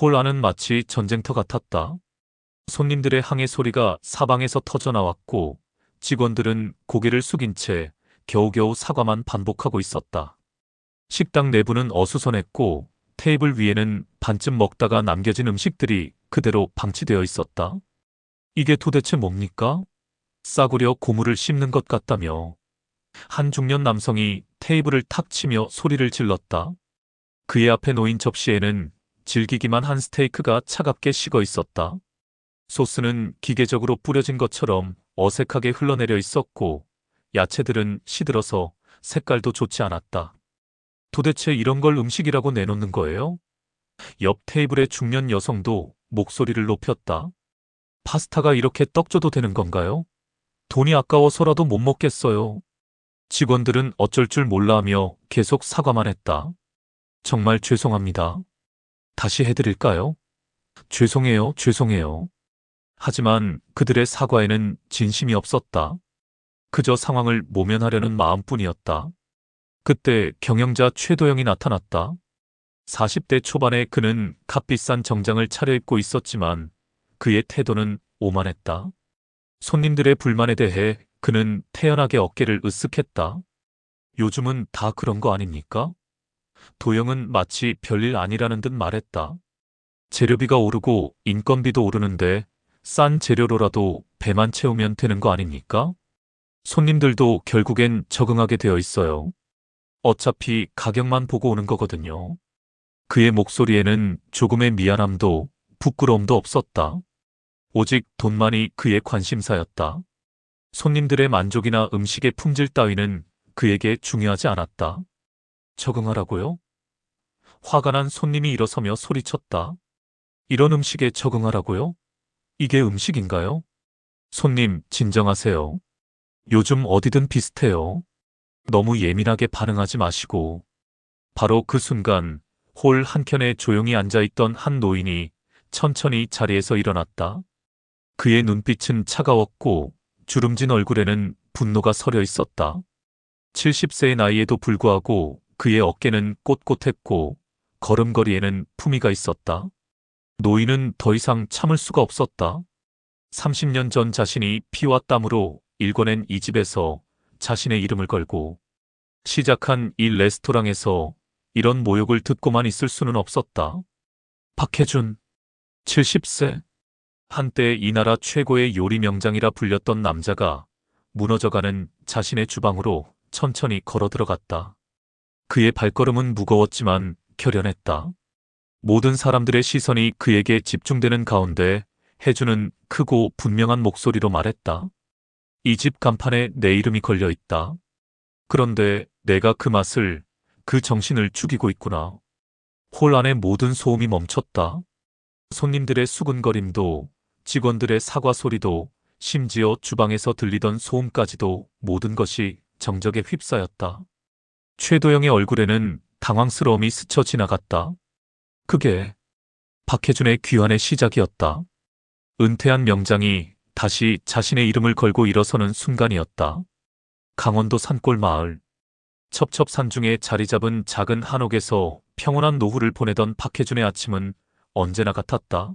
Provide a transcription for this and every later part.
홀 안은 마치 전쟁터 같았다. 손님들의 항해 소리가 사방에서 터져나왔고 직원들은 고개를 숙인 채 겨우겨우 사과만 반복하고 있었다. 식당 내부는 어수선했고 테이블 위에는 반쯤 먹다가 남겨진 음식들이 그대로 방치되어 있었다. 이게 도대체 뭡니까? 싸구려 고물을 씹는 것 같다며 한 중년 남성이 테이블을 탁 치며 소리를 질렀다. 그의 앞에 놓인 접시에는 질기기만 한 스테이크가 차갑게 식어 있었다. 소스는 기계적으로 뿌려진 것처럼 어색하게 흘러내려 있었고 야채들은 시들어서 색깔도 좋지 않았다. 도대체 이런 걸 음식이라고 내놓는 거예요? 옆 테이블의 중년 여성도 목소리를 높였다. 파스타가 이렇게 떡져도 되는 건가요? 돈이 아까워서라도 못 먹겠어요. 직원들은 어쩔 줄 몰라 하며 계속 사과만 했다. 정말 죄송합니다. 다시 해드릴까요? 죄송해요, 죄송해요. 하지만 그들의 사과에는 진심이 없었다. 그저 상황을 모면하려는 마음뿐이었다. 그때 경영자 최도영이 나타났다. 40대 초반의 그는 값비싼 정장을 차려입고 있었지만 그의 태도는 오만했다. 손님들의 불만에 대해 그는 태연하게 어깨를 으쓱했다. 요즘은 다 그런 거 아닙니까? 도영은 마치 별일 아니라는 듯 말했다. 재료비가 오르고 인건비도 오르는데 싼 재료로라도 배만 채우면 되는 거 아닙니까? 손님들도 결국엔 적응하게 되어 있어요. 어차피 가격만 보고 오는 거거든요. 그의 목소리에는 조금의 미안함도 부끄러움도 없었다. 오직 돈만이 그의 관심사였다. 손님들의 만족이나 음식의 품질 따위는 그에게 중요하지 않았다. 적응하라고요? 화가 난 손님이 일어서며 소리쳤다. 이런 음식에 적응하라고요? 이게 음식인가요? 손님, 진정하세요. 요즘 어디든 비슷해요. 너무 예민하게 반응하지 마시고. 바로 그 순간 홀 한켠에 조용히 앉아있던 한 노인이 천천히 자리에서 일어났다. 그의 눈빛은 차가웠고 주름진 얼굴에는 분노가 서려 있었다. 70세의 나이에도 불구하고 그의 어깨는 꼿꼿했고 걸음걸이에는 품위가 있었다. 노인은 더 이상 참을 수가 없었다. 30년 전 자신이 피와 땀으로 일궈낸 이 집에서 자신의 이름을 걸고 시작한 이 레스토랑에서 이런 모욕을 듣고만 있을 수는 없었다. 박해준, 70세. 한때 이 나라 최고의 요리 명장이라 불렸던 남자가 무너져가는 자신의 주방으로 천천히 걸어 들어갔다. 그의 발걸음은 무거웠지만 결연했다. 모든 사람들의 시선이 그에게 집중되는 가운데 혜주는 크고 분명한 목소리로 말했다. 이 집 간판에 내 이름이 걸려 있다. 그런데 내가 그 맛을, 그 정신을 죽이고 있구나. 홀 안의 모든 소음이 멈췄다. 손님들의 수근거림도, 직원들의 사과 소리도, 심지어 주방에서 들리던 소음까지도 모든 것이 정적에 휩싸였다. 최도영의 얼굴에는 당황스러움이 스쳐 지나갔다. 그게 박해준의 귀환의 시작이었다. 은퇴한 명장이 다시 자신의 이름을 걸고 일어서는 순간이었다. 강원도 산골 마을. 첩첩산중에 자리 잡은 작은 한옥에서 평온한 노후를 보내던 박해준의 아침은 언제나 같았다.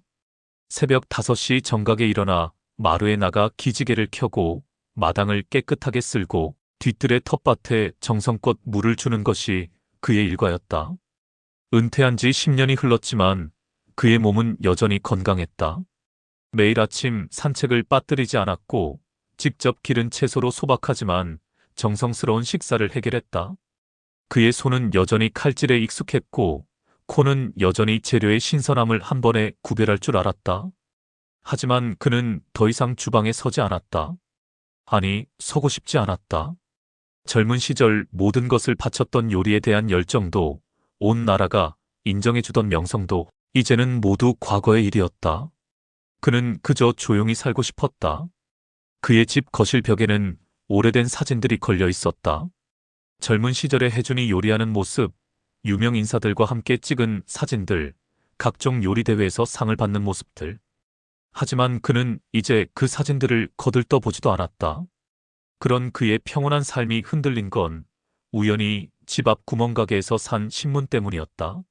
새벽 5시 정각에 일어나 마루에 나가 기지개를 켜고 마당을 깨끗하게 쓸고 뒤뜰의 텃밭에 정성껏 물을 주는 것이 그의 일과였다. 은퇴한 지 10년이 흘렀지만 그의 몸은 여전히 건강했다. 매일 아침 산책을 빠뜨리지 않았고 직접 기른 채소로 소박하지만 정성스러운 식사를 해결했다. 그의 손은 여전히 칼질에 익숙했고 코는 여전히 재료의 신선함을 한 번에 구별할 줄 알았다. 하지만 그는 더 이상 주방에 서지 않았다. 아니, 서고 싶지 않았다. 젊은 시절 모든 것을 바쳤던 요리에 대한 열정도 온 나라가 인정해주던 명성도 이제는 모두 과거의 일이었다. 그는 그저 조용히 살고 싶었다. 그의 집 거실 벽에는 오래된 사진들이 걸려 있었다. 젊은 시절의 혜준이 요리하는 모습, 유명 인사들과 함께 찍은 사진들, 각종 요리 대회에서 상을 받는 모습들. 하지만 그는 이제 그 사진들을 거들떠보지도 않았다. 그런 그의 평온한 삶이 흔들린 건 우연히 집 앞 구멍가게에서 산 신문 때문이었다.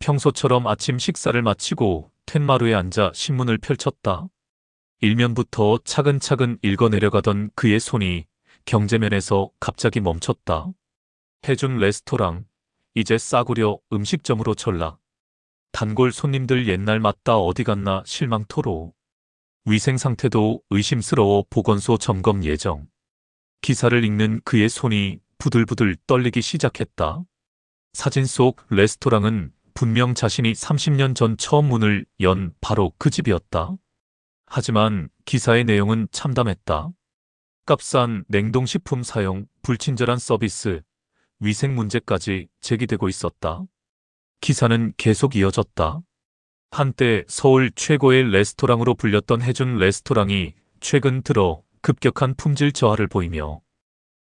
평소처럼 아침 식사를 마치고 텐마루에 앉아 신문을 펼쳤다. 일면부터 차근차근 읽어내려가던 그의 손이 경제면에서 갑자기 멈췄다. 해준 레스토랑, 이제 싸구려 음식점으로 전락. 단골 손님들 옛날 맞다 어디 갔나 실망토로. 위생 상태도 의심스러워 보건소 점검 예정. 기사를 읽는 그의 손이 부들부들 떨리기 시작했다. 사진 속 레스토랑은 분명 자신이 30년 전 처음 문을 연 바로 그 집이었다. 하지만 기사의 내용은 참담했다. 값싼 냉동식품 사용, 불친절한 서비스, 위생 문제까지 제기되고 있었다. 기사는 계속 이어졌다. 한때 서울 최고의 레스토랑으로 불렸던 해준 레스토랑이 최근 들어 급격한 품질 저하를 보이며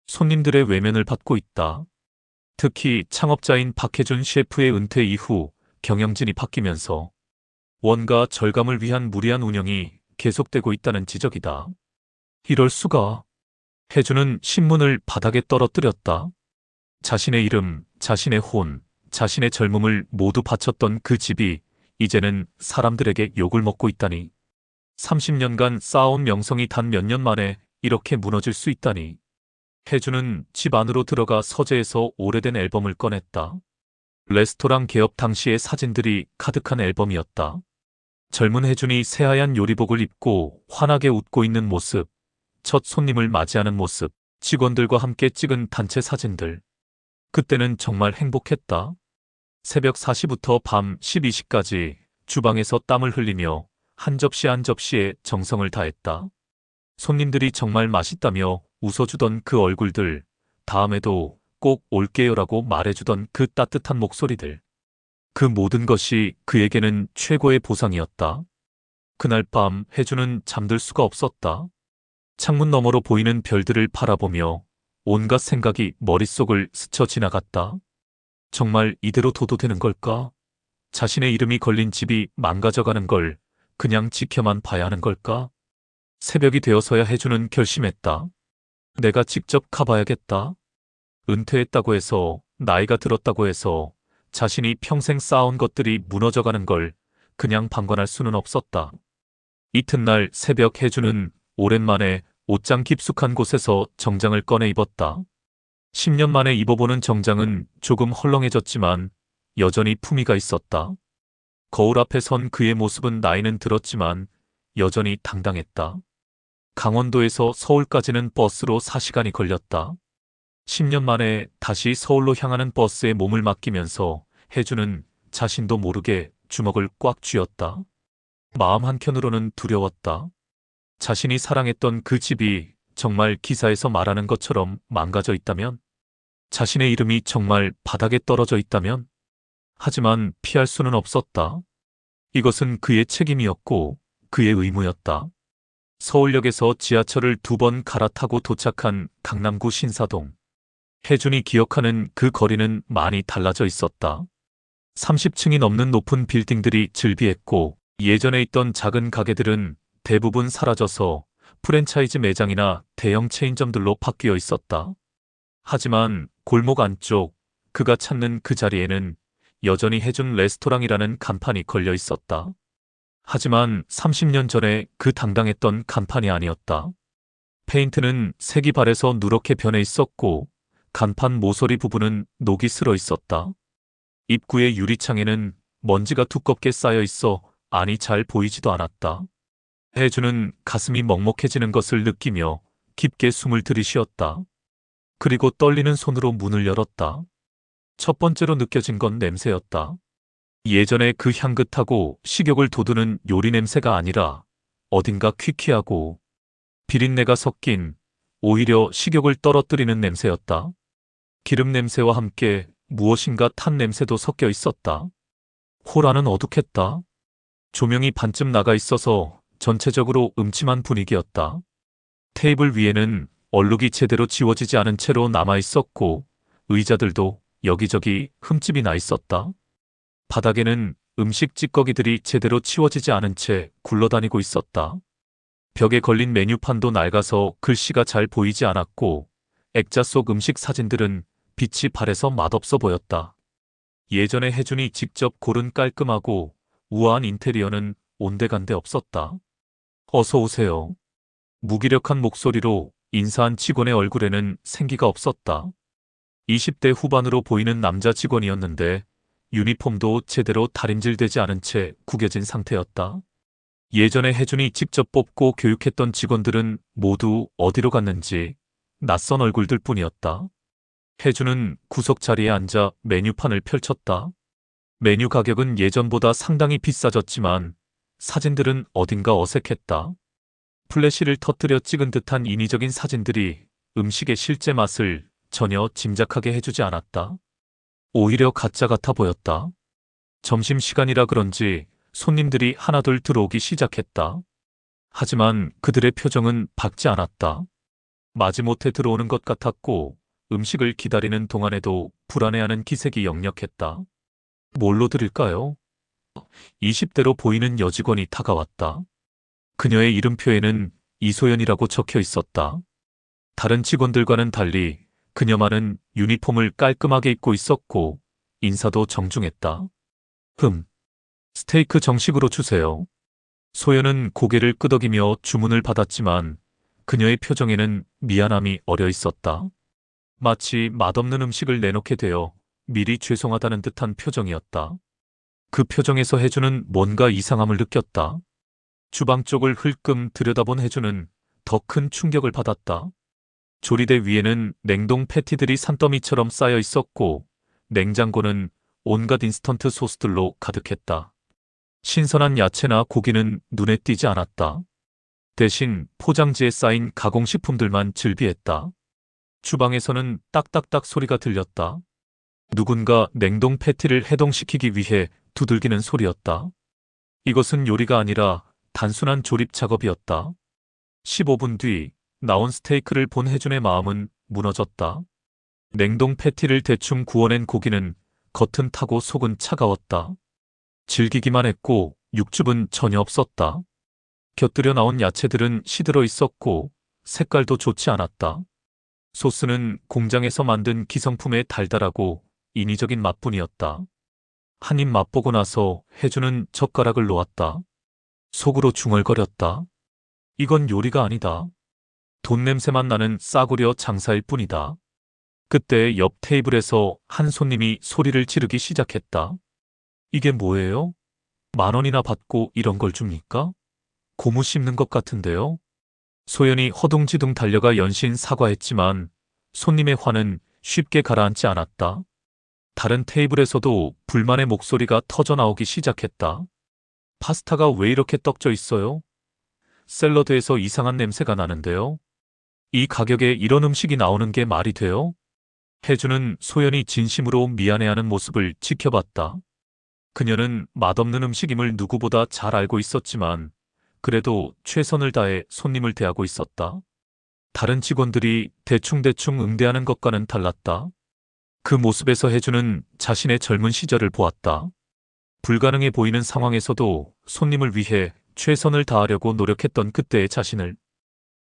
손님들의 외면을 받고 있다. 특히 창업자인 박해준 셰프의 은퇴 이후 경영진이 바뀌면서 원가 절감을 위한 무리한 운영이 계속되고 있다는 지적이다. 이럴 수가. 해준은 신문을 바닥에 떨어뜨렸다. 자신의 이름, 자신의 혼, 자신의 젊음을 모두 바쳤던 그 집이 이제는 사람들에게 욕을 먹고 있다니. 30년간 쌓아온 명성이 단 몇 년 만에 이렇게 무너질 수 있다니. 해준은 집 안으로 들어가 서재에서 오래된 앨범을 꺼냈다. 레스토랑 개업 당시의 사진들이 가득한 앨범이었다. 젊은 해준이 새하얀 요리복을 입고 환하게 웃고 있는 모습, 첫 손님을 맞이하는 모습, 직원들과 함께 찍은 단체 사진들. 그때는 정말 행복했다. 새벽 4시부터 밤 12시까지 주방에서 땀을 흘리며 한 접시 한 접시에 정성을 다했다. 손님들이 정말 맛있다며 웃어주던 그 얼굴들, 다음에도 꼭 올게요라고 말해주던 그 따뜻한 목소리들. 그 모든 것이 그에게는 최고의 보상이었다. 그날 밤 해주는 잠들 수가 없었다. 창문 너머로 보이는 별들을 바라보며 온갖 생각이 머릿속을 스쳐 지나갔다. 정말 이대로 둬도 되는 걸까? 자신의 이름이 걸린 집이 망가져가는 걸 그냥 지켜만 봐야 하는 걸까? 새벽이 되어서야 해주는 결심했다. 내가 직접 가봐야겠다. 은퇴했다고 해서, 나이가 들었다고 해서 자신이 평생 쌓아온 것들이 무너져가는 걸 그냥 방관할 수는 없었다. 이튿날 새벽 해주는 오랜만에 옷장 깊숙한 곳에서 정장을 꺼내 입었다. 10년 만에 입어보는 정장은 조금 헐렁해졌지만 여전히 품위가 있었다. 거울 앞에 선 그의 모습은 나이는 들었지만 여전히 당당했다. 강원도에서 서울까지는 버스로 4시간이 걸렸다. 10년 만에 다시 서울로 향하는 버스에 몸을 맡기면서 해주는 자신도 모르게 주먹을 꽉 쥐었다. 마음 한켠으로는 두려웠다. 자신이 사랑했던 그 집이 정말 기사에서 말하는 것처럼 망가져 있다면? 자신의 이름이 정말 바닥에 떨어져 있다면? 하지만 피할 수는 없었다. 이것은 그의 책임이었고 그의 의무였다. 서울역에서 지하철을 2번 갈아타고 도착한 강남구 신사동. 해준이 기억하는 그 거리는 많이 달라져 있었다. 30층이 넘는 높은 빌딩들이 즐비했고 예전에 있던 작은 가게들은 대부분 사라져서 프랜차이즈 매장이나 대형 체인점들로 바뀌어 있었다. 하지만 골목 안쪽 그가 찾는 그 자리에는 여전히 해준 레스토랑이라는 간판이 걸려 있었다. 하지만 30년 전에 그 당당했던 간판이 아니었다. 페인트는 색이 바래서 누렇게 변해 있었고 간판 모서리 부분은 녹이 슬어 있었다. 입구의 유리창에는 먼지가 두껍게 쌓여 있어 안이 잘 보이지도 않았다. 해주는 가슴이 먹먹해지는 것을 느끼며 깊게 숨을 들이쉬었다. 그리고 떨리는 손으로 문을 열었다. 첫 번째로 느껴진 건 냄새였다. 예전에 그 향긋하고 식욕을 돋우는 요리 냄새가 아니라 어딘가 퀴퀴하고 비린내가 섞인 오히려 식욕을 떨어뜨리는 냄새였다. 기름 냄새와 함께 무엇인가 탄 냄새도 섞여 있었다. 홀 안은 어둑했다. 조명이 반쯤 나가 있어서 전체적으로 음침한 분위기였다. 테이블 위에는 얼룩이 제대로 지워지지 않은 채로 남아 있었고 의자들도 여기저기 흠집이 나 있었다. 바닥에는 음식 찌꺼기들이 제대로 치워지지 않은 채 굴러다니고 있었다. 벽에 걸린 메뉴판도 낡아서 글씨가 잘 보이지 않았고 액자 속 음식 사진들은 빛이 바래서 맛없어 보였다. 예전에 혜준이 직접 고른 깔끔하고 우아한 인테리어는 온데간데 없었다. 어서 오세요. 무기력한 목소리로 인사한 직원의 얼굴에는 생기가 없었다. 20대 후반으로 보이는 남자 직원이었는데 유니폼도 제대로 다림질되지 않은 채 구겨진 상태였다. 예전에 혜준이 직접 뽑고 교육했던 직원들은 모두 어디로 갔는지 낯선 얼굴들 뿐이었다. 혜준은 구석 자리에 앉아 메뉴판을 펼쳤다. 메뉴 가격은 예전보다 상당히 비싸졌지만 사진들은 어딘가 어색했다. 플래시를 터뜨려 찍은 듯한 인위적인 사진들이 음식의 실제 맛을 전혀 짐작하게 해주지 않았다. 오히려 가짜 같아 보였다. 점심시간이라 그런지 손님들이 하나둘 들어오기 시작했다. 하지만 그들의 표정은 밝지 않았다. 마지못해 들어오는 것 같았고 음식을 기다리는 동안에도 불안해하는 기색이 역력했다. 뭘로 드릴까요? 20대로 보이는 여직원이 다가왔다. 그녀의 이름표에는 이소연이라고 적혀 있었다. 다른 직원들과는 달리 그녀만은 유니폼을 깔끔하게 입고 있었고 인사도 정중했다. 스테이크 정식으로 주세요. 소연은 고개를 끄덕이며 주문을 받았지만 그녀의 표정에는 미안함이 어려 있었다. 마치 맛없는 음식을 내놓게 되어 미리 죄송하다는 듯한 표정이었다. 그 표정에서 혜주는 뭔가 이상함을 느꼈다. 주방 쪽을 흘끔 들여다본 혜주는 더 큰 충격을 받았다. 조리대 위에는 냉동 패티들이 산더미처럼 쌓여 있었고 냉장고는 온갖 인스턴트 소스들로 가득했다. 신선한 야채나 고기는 눈에 띄지 않았다. 대신 포장지에 쌓인 가공식품들만 즐비했다. 주방에서는 딱딱딱 소리가 들렸다. 누군가 냉동 패티를 해동시키기 위해 두들기는 소리였다. 이것은 요리가 아니라 단순한 조립 작업이었다. 15분 뒤 나온 스테이크를 본 혜준의 마음은 무너졌다. 냉동 패티를 대충 구워낸 고기는 겉은 타고 속은 차가웠다. 질기기만 했고 육즙은 전혀 없었다. 곁들여 나온 야채들은 시들어 있었고 색깔도 좋지 않았다. 소스는 공장에서 만든 기성품의 달달하고 인위적인 맛뿐이었다. 한 입 맛보고 나서 혜주는 젓가락을 놓았다. 속으로 중얼거렸다. 이건 요리가 아니다. 돈 냄새만 나는 싸구려 장사일 뿐이다. 그때 옆 테이블에서 한 손님이 소리를 지르기 시작했다. 이게 뭐예요? 10,000원이나 받고 이런 걸 줍니까? 고무 씹는 것 같은데요? 소연이 허둥지둥 달려가 연신 사과했지만 손님의 화는 쉽게 가라앉지 않았다. 다른 테이블에서도 불만의 목소리가 터져나오기 시작했다. 파스타가 왜 이렇게 떡져 있어요? 샐러드에서 이상한 냄새가 나는데요? 이 가격에 이런 음식이 나오는 게 말이 돼요? 혜주는 소연이 진심으로 미안해하는 모습을 지켜봤다. 그녀는 맛없는 음식임을 누구보다 잘 알고 있었지만 그래도 최선을 다해 손님을 대하고 있었다. 다른 직원들이 대충대충 응대하는 것과는 달랐다. 그 모습에서 혜주는 자신의 젊은 시절을 보았다. 불가능해 보이는 상황에서도 손님을 위해 최선을 다하려고 노력했던 그때의 자신을.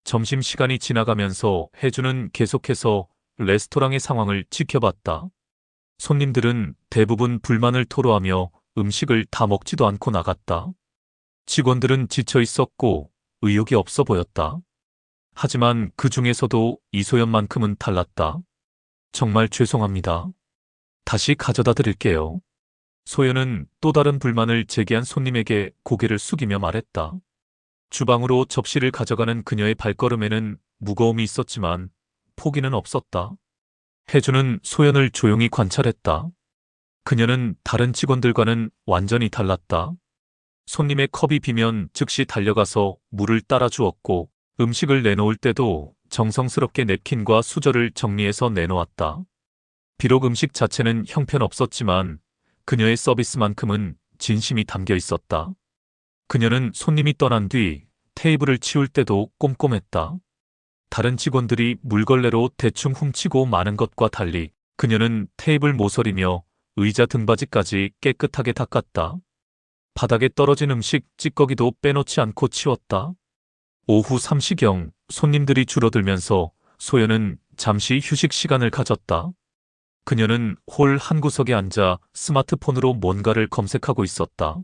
점심시간이 지나가면서 혜주는 계속해서 레스토랑의 상황을 지켜봤다. 손님들은 대부분 불만을 토로하며 음식을 다 먹지도 않고 나갔다. 직원들은 지쳐 있었고 의욕이 없어 보였다. 하지만 그 중에서도 이소연만큼은 달랐다. 정말 죄송합니다. 다시 가져다 드릴게요. 소연은 또 다른 불만을 제기한 손님에게 고개를 숙이며 말했다. 주방으로 접시를 가져가는 그녀의 발걸음에는 무거움이 있었지만 포기는 없었다. 혜주는 소연을 조용히 관찰했다. 그녀는 다른 직원들과는 완전히 달랐다. 손님의 컵이 비면 즉시 달려가서 물을 따라 주었고 음식을 내놓을 때도 정성스럽게 냅킨과 수저를 정리해서 내놓았다. 비록 음식 자체는 형편없었지만 그녀의 서비스만큼은 진심이 담겨 있었다. 그녀는 손님이 떠난 뒤 테이블을 치울 때도 꼼꼼했다. 다른 직원들이 물걸레로 대충 훔치고 마는 것과 달리 그녀는 테이블 모서리며 의자 등받이까지 깨끗하게 닦았다. 바닥에 떨어진 음식 찌꺼기도 빼놓지 않고 치웠다. 오후 3시경 손님들이 줄어들면서 소연은 잠시 휴식 시간을 가졌다. 그녀는 홀 한구석에 앉아 스마트폰으로 뭔가를 검색하고 있었다.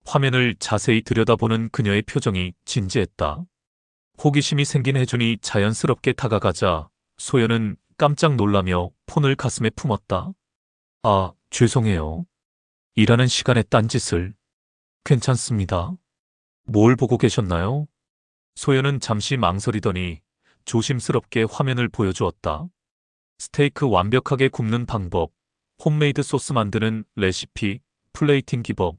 화면을 자세히 들여다보는 그녀의 표정이 진지했다. 호기심이 생긴 혜준이 자연스럽게 다가가자 소연은 깜짝 놀라며 폰을 가슴에 품었다. 아, 죄송해요. 일하는 시간에 딴짓을. 괜찮습니다. 뭘 보고 계셨나요? 소연은 잠시 망설이더니 조심스럽게 화면을 보여주었다. 스테이크 완벽하게 굽는 방법, 홈메이드 소스 만드는 레시피, 플레이팅 기법.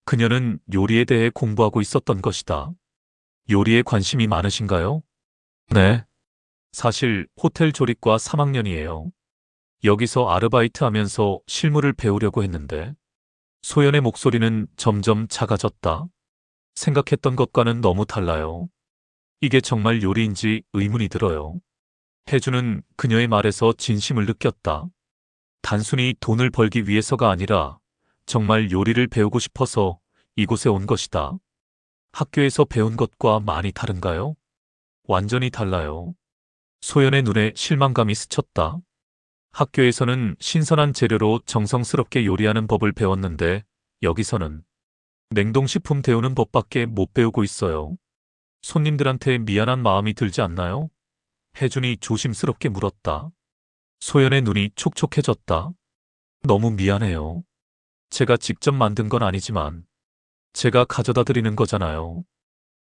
그녀는 요리에 대해 공부하고 있었던 것이다. 요리에 관심이 많으신가요? 네. 사실 호텔 조립과 3학년이에요. 여기서 아르바이트 하면서 실무를 배우려고 했는데 소연의 목소리는 점점 작아졌다. 생각했던 것과는 너무 달라요. 이게 정말 요리인지 의문이 들어요. 혜주는 그녀의 말에서 진심을 느꼈다. 단순히 돈을 벌기 위해서가 아니라 정말 요리를 배우고 싶어서 이곳에 온 것이다. 학교에서 배운 것과 많이 다른가요? 완전히 달라요. 소연의 눈에 실망감이 스쳤다. 학교에서는 신선한 재료로 정성스럽게 요리하는 법을 배웠는데 여기서는 냉동식품 데우는 법밖에 못 배우고 있어요. 손님들한테 미안한 마음이 들지 않나요? 혜준이 조심스럽게 물었다. 소연의 눈이 촉촉해졌다. 너무 미안해요. 제가 직접 만든 건 아니지만 제가 가져다 드리는 거잖아요.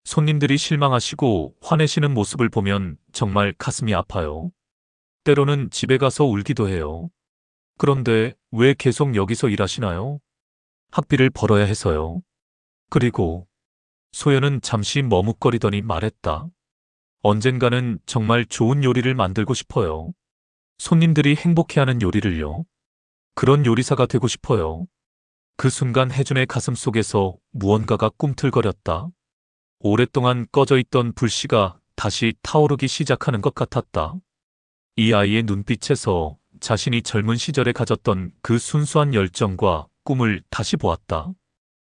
손님들이 실망하시고 화내시는 모습을 보면 정말 가슴이 아파요. 때로는 집에 가서 울기도 해요. 그런데 왜 계속 여기서 일하시나요? 학비를 벌어야 해서요. 그리고 소연은 잠시 머뭇거리더니 말했다. 언젠가는 정말 좋은 요리를 만들고 싶어요. 손님들이 행복해하는 요리를요. 그런 요리사가 되고 싶어요. 그 순간 혜준의 가슴 속에서 무언가가 꿈틀거렸다. 오랫동안 꺼져 있던 불씨가 다시 타오르기 시작하는 것 같았다. 이 아이의 눈빛에서 자신이 젊은 시절에 가졌던 그 순수한 열정과 꿈을 다시 보았다.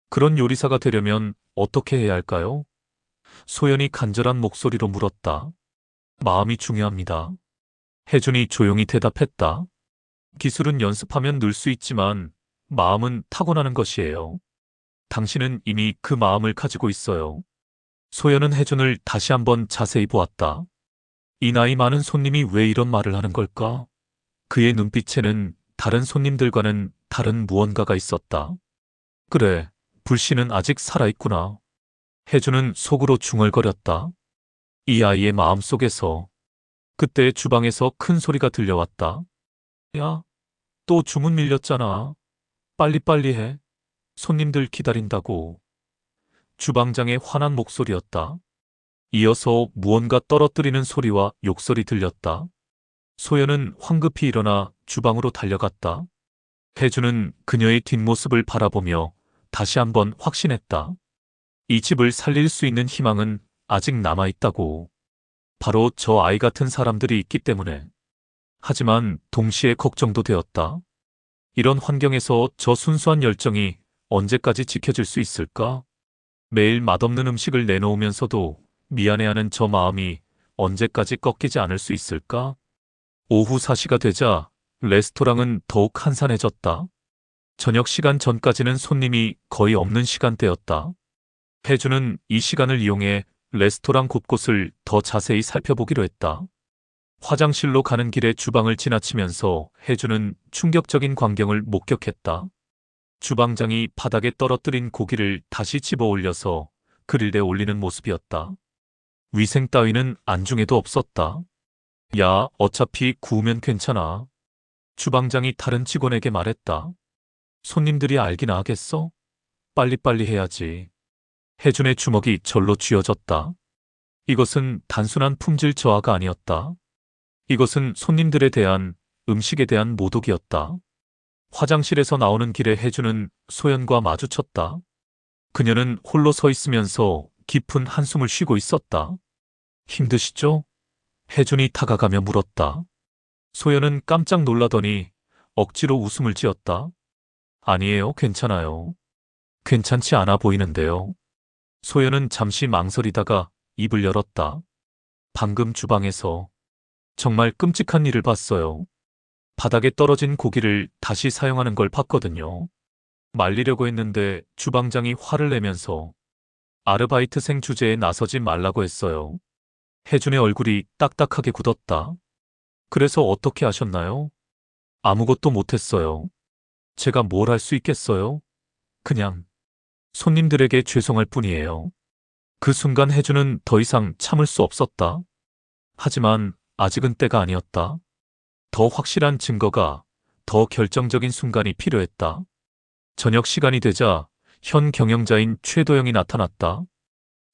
그런 요리사가 되려면 어떻게 해야 할까요? 소연이 간절한 목소리로 물었다. 마음이 중요합니다. 혜준이 조용히 대답했다. 기술은 연습하면 늘 수 있지만 마음은 타고나는 것이에요. 당신은 이미 그 마음을 가지고 있어요. 소연은 혜준을 다시 한번 자세히 보았다. 이 나이 많은 손님이 왜 이런 말을 하는 걸까? 그의 눈빛에는 다른 손님들과는 다른 무언가가 있었다. 그래, 불씨는 아직 살아있구나. 혜준은 속으로 중얼거렸다. 이 아이의 마음속에서. 그때 주방에서 큰 소리가 들려왔다. 야, 또 주문 밀렸잖아. 빨리빨리 해. 손님들 기다린다고. 주방장의 화난 목소리였다. 이어서 무언가 떨어뜨리는 소리와 욕설이 들렸다. 소연은 황급히 일어나 주방으로 달려갔다. 혜주는 그녀의 뒷모습을 바라보며 다시 한번 확신했다. 이 집을 살릴 수 있는 희망은 아직 남아있다고. 바로 저 아이 같은 사람들이 있기 때문에. 하지만 동시에 걱정도 되었다. 이런 환경에서 저 순수한 열정이 언제까지 지켜질 수 있을까? 매일 맛없는 음식을 내놓으면서도 미안해하는 저 마음이 언제까지 꺾이지 않을 수 있을까? 오후 4시가 되자 레스토랑은 더욱 한산해졌다. 저녁 시간 전까지는 손님이 거의 없는 시간대였다. 혜주는 이 시간을 이용해 레스토랑 곳곳을 더 자세히 살펴보기로 했다. 화장실로 가는 길에 주방을 지나치면서 혜주는 충격적인 광경을 목격했다. 주방장이 바닥에 떨어뜨린 고기를 다시 집어 올려서 그릴에 올리는 모습이었다. 위생 따위는 안중에도 없었다. 야, 어차피 구우면 괜찮아. 주방장이 다른 직원에게 말했다. 손님들이 알기나 하겠어? 빨리빨리 해야지. 혜준의 주먹이 절로 쥐어졌다. 이것은 단순한 품질 저하가 아니었다. 이것은 손님들에 대한, 음식에 대한 모독이었다. 화장실에서 나오는 길에 혜준은 소연과 마주쳤다. 그녀는 홀로 서 있으면서 깊은 한숨을 쉬고 있었다. 힘드시죠? 혜준이 다가가며 물었다. 소연은 깜짝 놀라더니 억지로 웃음을 지었다. 아니에요, 괜찮아요. 괜찮지 않아 보이는데요. 소연은 잠시 망설이다가 입을 열었다. 방금 주방에서 정말 끔찍한 일을 봤어요. 바닥에 떨어진 고기를 다시 사용하는 걸 봤거든요. 말리려고 했는데 주방장이 화를 내면서 아르바이트생 주제에 나서지 말라고 했어요. 혜준의 얼굴이 딱딱하게 굳었다. 그래서 어떻게 하셨나요? 아무것도 못했어요. 제가 뭘 할 수 있겠어요? 그냥 손님들에게 죄송할 뿐이에요. 그 순간 혜준은 더 이상 참을 수 없었다. 하지만 아직은 때가 아니었다. 더 확실한 증거가, 더 결정적인 순간이 필요했다. 저녁 시간이 되자 현 경영자인 최도영이 나타났다.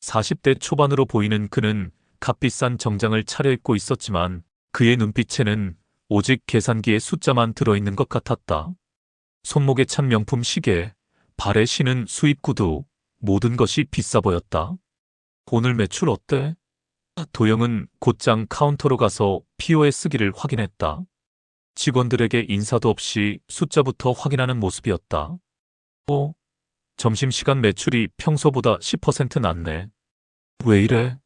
40대 초반으로 보이는 그는 값비싼 정장을 차려입고 있었지만 그의 눈빛에는 오직 계산기에 숫자만 들어있는 것 같았다. 손목에 찬 명품 시계, 발에 신은 수입 구두, 모든 것이 비싸 보였다. 오늘 매출 어때? 도영은 곧장 카운터로 가서 POS기를 확인했다. 직원들에게 인사도 없이 숫자부터 확인하는 모습이었다. 점심시간 매출이 평소보다 10% 낮네. 왜 이래?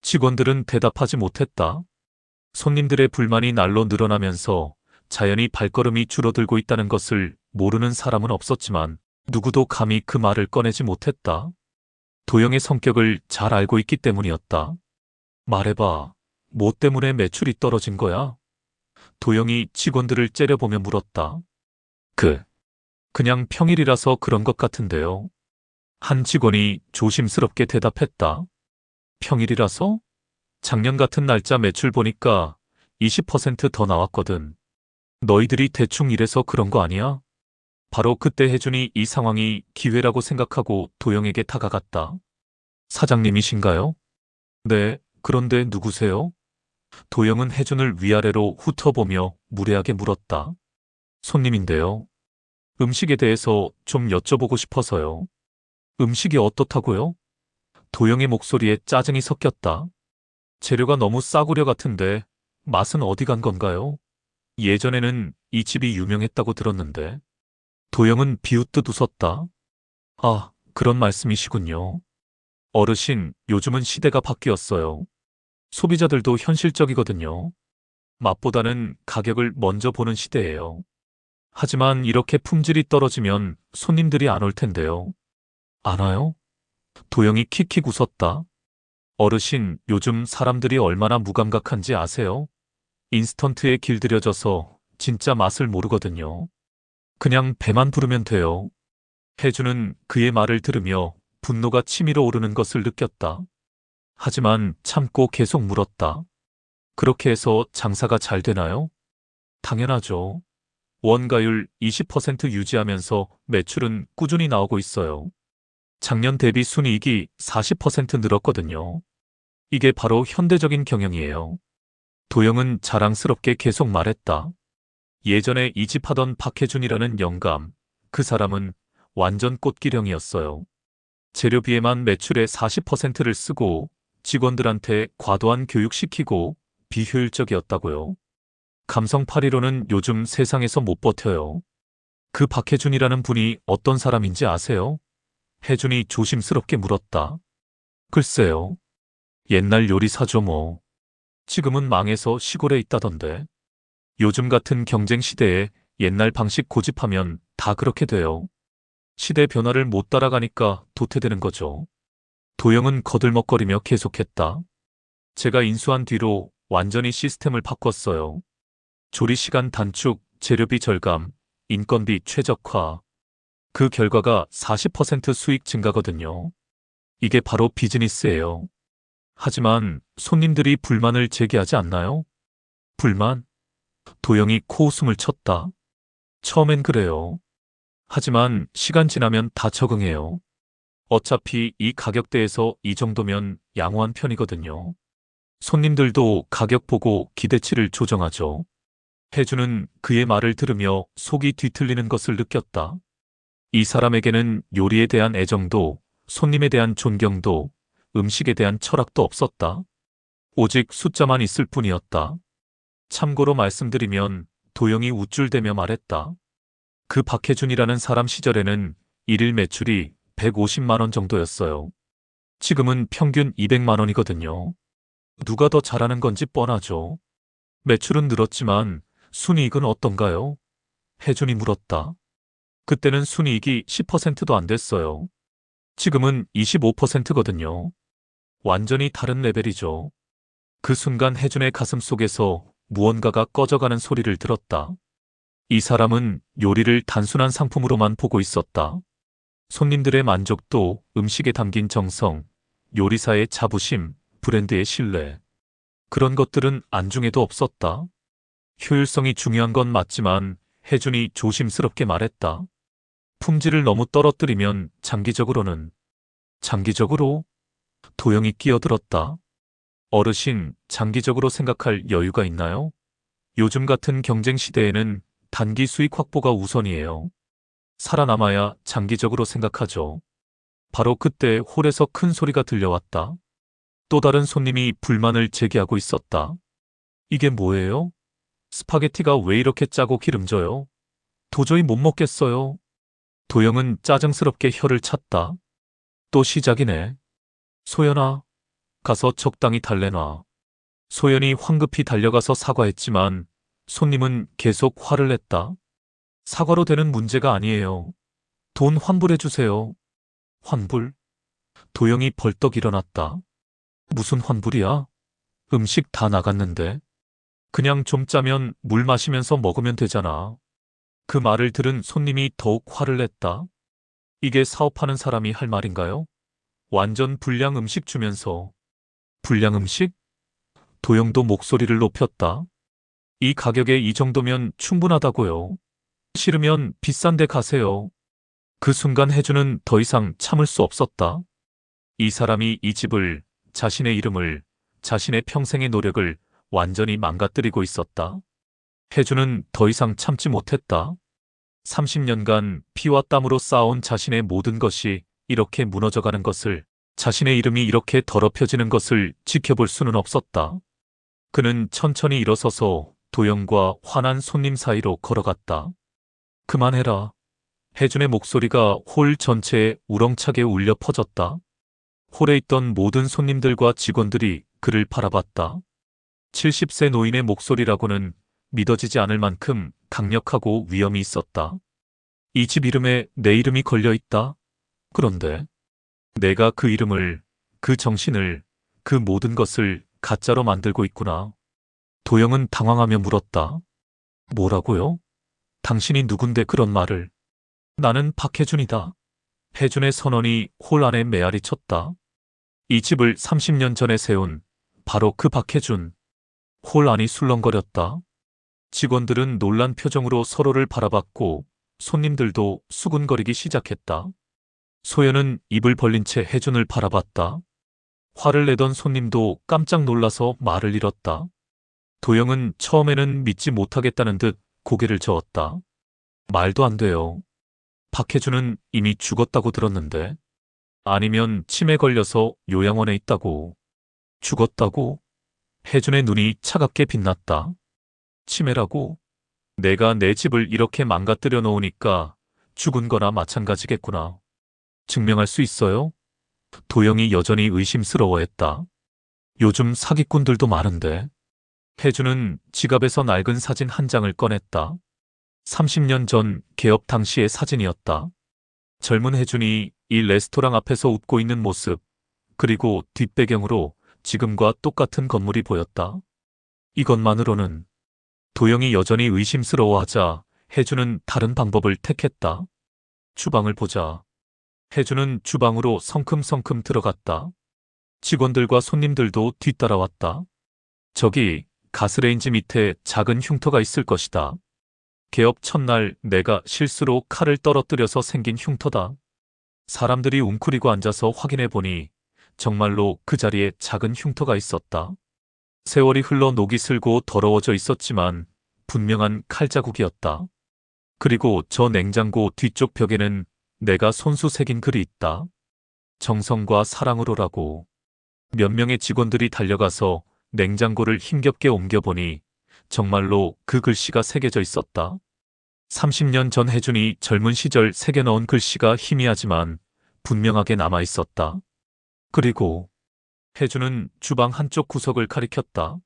직원들은 대답하지 못했다. 손님들의 불만이 날로 늘어나면서 자연히 발걸음이 줄어들고 있다는 것을 모르는 사람은 없었지만 누구도 감히 그 말을 꺼내지 못했다. 도영의 성격을 잘 알고 있기 때문이었다. 말해봐. 뭐 때문에 매출이 떨어진 거야? 도영이 직원들을 째려보며 물었다. 그냥 평일이라서 그런 것 같은데요. 한 직원이 조심스럽게 대답했다. 평일이라서? 작년 같은 날짜 매출 보니까 20%더 나왔거든. 너희들이 대충 이래서 그런 거 아니야? 바로 그때 혜준이 이 상황이 기회라고 생각하고 도영에게 다가갔다. 사장님이신가요? 네, 그런데 누구세요? 도영은 혜준을 위아래로 훑어보며 무례하게 물었다. 손님인데요. 음식에 대해서 좀 여쭤보고 싶어서요. 음식이 어떻다고요? 도영의 목소리에 짜증이 섞였다. 재료가 너무 싸구려 같은데 맛은 어디 간 건가요? 예전에는 이 집이 유명했다고 들었는데. 도영은 비웃듯 웃었다. 아, 그런 말씀이시군요. 어르신, 요즘은 시대가 바뀌었어요. 소비자들도 현실적이거든요. 맛보다는 가격을 먼저 보는 시대예요. 하지만 이렇게 품질이 떨어지면 손님들이 안 올 텐데요. 안 와요? 도영이 킥킥 웃었다. 어르신, 요즘 사람들이 얼마나 무감각한지 아세요? 인스턴트에 길들여져서 진짜 맛을 모르거든요. 그냥 배만 부르면 돼요. 혜주는 그의 말을 들으며 분노가 치밀어 오르는 것을 느꼈다. 하지만 참고 계속 물었다. 그렇게 해서 장사가 잘 되나요? 당연하죠. 원가율 20% 유지하면서 매출은 꾸준히 나오고 있어요. 작년 대비 순이익이 40% 늘었거든요. 이게 바로 현대적인 경영이에요. 도영은 자랑스럽게 계속 말했다. 예전에 이 집 하던 박혜준이라는 영감, 그 사람은 완전 꽃기령이었어요. 재료비에만 매출의 40%를 쓰고 직원들한테 과도한 교육시키고 비효율적이었다고요. 감성파리로는 요즘 세상에서 못 버텨요. 그 박혜준이라는 분이 어떤 사람인지 아세요? 혜준이 조심스럽게 물었다. 글쎄요. 옛날 요리사죠 뭐. 지금은 망해서 시골에 있다던데. 요즘 같은 경쟁 시대에 옛날 방식 고집하면 다 그렇게 돼요. 시대 변화를 못 따라가니까 도태되는 거죠. 도영은 거들먹거리며 계속했다. 제가 인수한 뒤로 완전히 시스템을 바꿨어요. 조리시간 단축, 재료비 절감, 인건비 최적화. 그 결과가 40% 수익 증가거든요. 이게 바로 비즈니스예요. 하지만 손님들이 불만을 제기하지 않나요? 불만? 도영이 코웃음을 쳤다. 처음엔 그래요. 하지만 시간 지나면 다 적응해요. 어차피 이 가격대에서 이 정도면 양호한 편이거든요. 손님들도 가격 보고 기대치를 조정하죠. 혜주는 그의 말을 들으며 속이 뒤틀리는 것을 느꼈다. 이 사람에게는 요리에 대한 애정도, 손님에 대한 존경도, 음식에 대한 철학도 없었다. 오직 숫자만 있을 뿐이었다. 참고로 말씀드리면 도영이 우쭐대며 말했다. 그 박혜준이라는 사람 시절에는 일일 매출이 150만 원 정도였어요. 지금은 평균 200만 원이거든요. 누가 더 잘하는 건지 뻔하죠. 매출은 늘었지만 순이익은 어떤가요? 혜준이 물었다. 그때는 순이익이 10%도 안 됐어요. 지금은 25%거든요. 완전히 다른 레벨이죠. 그 순간 혜준의 가슴 속에서 무언가가 꺼져가는 소리를 들었다. 이 사람은 요리를 단순한 상품으로만 보고 있었다. 손님들의 만족도, 음식에 담긴 정성, 요리사의 자부심, 브랜드의 신뢰. 그런 것들은 안중에도 없었다. 효율성이 중요한 건 맞지만 혜준이 조심스럽게 말했다. 품질을 너무 떨어뜨리면 장기적으로 도영이 끼어들었다. 어르신, 장기적으로 생각할 여유가 있나요? 요즘 같은 경쟁 시대에는 단기 수익 확보가 우선이에요. 살아남아야 장기적으로 생각하죠. 바로 그때 홀에서 큰 소리가 들려왔다. 또 다른 손님이 불만을 제기하고 있었다. 이게 뭐예요? 스파게티가 왜 이렇게 짜고 기름져요? 도저히 못 먹겠어요. 도영은 짜증스럽게 혀를 찼다. 또 시작이네. 소연아, 가서 적당히 달래놔. 소연이 황급히 달려가서 사과했지만 손님은 계속 화를 냈다. 사과로 되는 문제가 아니에요. 돈 환불해 주세요. 환불? 도영이 벌떡 일어났다. 무슨 환불이야? 음식 다 나갔는데. 그냥 좀 짜면 물 마시면서 먹으면 되잖아. 그 말을 들은 손님이 더욱 화를 냈다. 이게 사업하는 사람이 할 말인가요? 완전 불량 음식 주면서. 불량 음식? 도영도 목소리를 높였다. 이 가격에 이 정도면 충분하다고요. 싫으면 비싼 데 가세요. 그 순간 혜주는 더 이상 참을 수 없었다. 이 사람이 이 집을, 자신의 이름을, 자신의 평생의 노력을 완전히 망가뜨리고 있었다. 혜주는 더 이상 참지 못했다. 30년간 피와 땀으로 쌓아온 자신의 모든 것이 이렇게 무너져가는 것을, 자신의 이름이 이렇게 더럽혀지는 것을 지켜볼 수는 없었다. 그는 천천히 일어서서 도영과 화난 손님 사이로 걸어갔다. 그만해라. 혜준의 목소리가 홀 전체에 우렁차게 울려 퍼졌다. 홀에 있던 모든 손님들과 직원들이 그를 바라봤다. 70세 노인의 목소리라고는 믿어지지 않을 만큼 강력하고 위엄이 있었다. 이 집 이름에 내 이름이 걸려 있다. 그런데 내가 그 이름을, 그 정신을, 그 모든 것을 가짜로 만들고 있구나. 도영은 당황하며 물었다. 뭐라고요? 당신이 누군데 그런 말을. 나는 박혜준이다. 혜준의 선언이 홀 안에 메아리 쳤다. 이 집을 30년 전에 세운 바로 그 박혜준. 홀 안이 술렁거렸다. 직원들은 놀란 표정으로 서로를 바라봤고 손님들도 수군거리기 시작했다. 소연은 입을 벌린 채 혜준을 바라봤다. 화를 내던 손님도 깜짝 놀라서 말을 잃었다. 도영은 처음에는 믿지 못하겠다는 듯 고개를 저었다. 말도 안 돼요. 박혜준은 이미 죽었다고 들었는데. 아니면 치매 걸려서 요양원에 있다고. 죽었다고? 혜준의 눈이 차갑게 빛났다. 치매라고? 내가 내 집을 이렇게 망가뜨려 놓으니까 죽은 거나 마찬가지겠구나. 증명할 수 있어요? 도영이 여전히 의심스러워했다. 요즘 사기꾼들도 많은데. 혜준은 지갑에서 낡은 사진 한 장을 꺼냈다. 30년 전 개업 당시의 사진이었다. 젊은 혜준이 이 레스토랑 앞에서 웃고 있는 모습, 그리고 뒷배경으로 지금과 똑같은 건물이 보였다. 이것만으로는 도영이 여전히 의심스러워하자 혜준은 다른 방법을 택했다. 주방을 보자. 혜준은 주방으로 성큼성큼 들어갔다. 직원들과 손님들도 뒤따라왔다. 저기 가스레인지 밑에 작은 흉터가 있을 것이다. 개업 첫날 내가 실수로 칼을 떨어뜨려서 생긴 흉터다. 사람들이 웅크리고 앉아서 확인해 보니 정말로 그 자리에 작은 흉터가 있었다. 세월이 흘러 녹이 슬고 더러워져 있었지만 분명한 칼자국이었다. 그리고 저 냉장고 뒤쪽 벽에는 내가 손수 새긴 글이 있다. 정성과 사랑으로라고. 몇 명의 직원들이 달려가서 냉장고를 힘겹게 옮겨보니 정말로 그 글씨가 새겨져 있었다. 30년 전 혜준이 젊은 시절 새겨넣은 글씨가 희미하지만 분명하게 남아 있었다. 그리고 혜준은 주방 한쪽 구석을 가리켰다.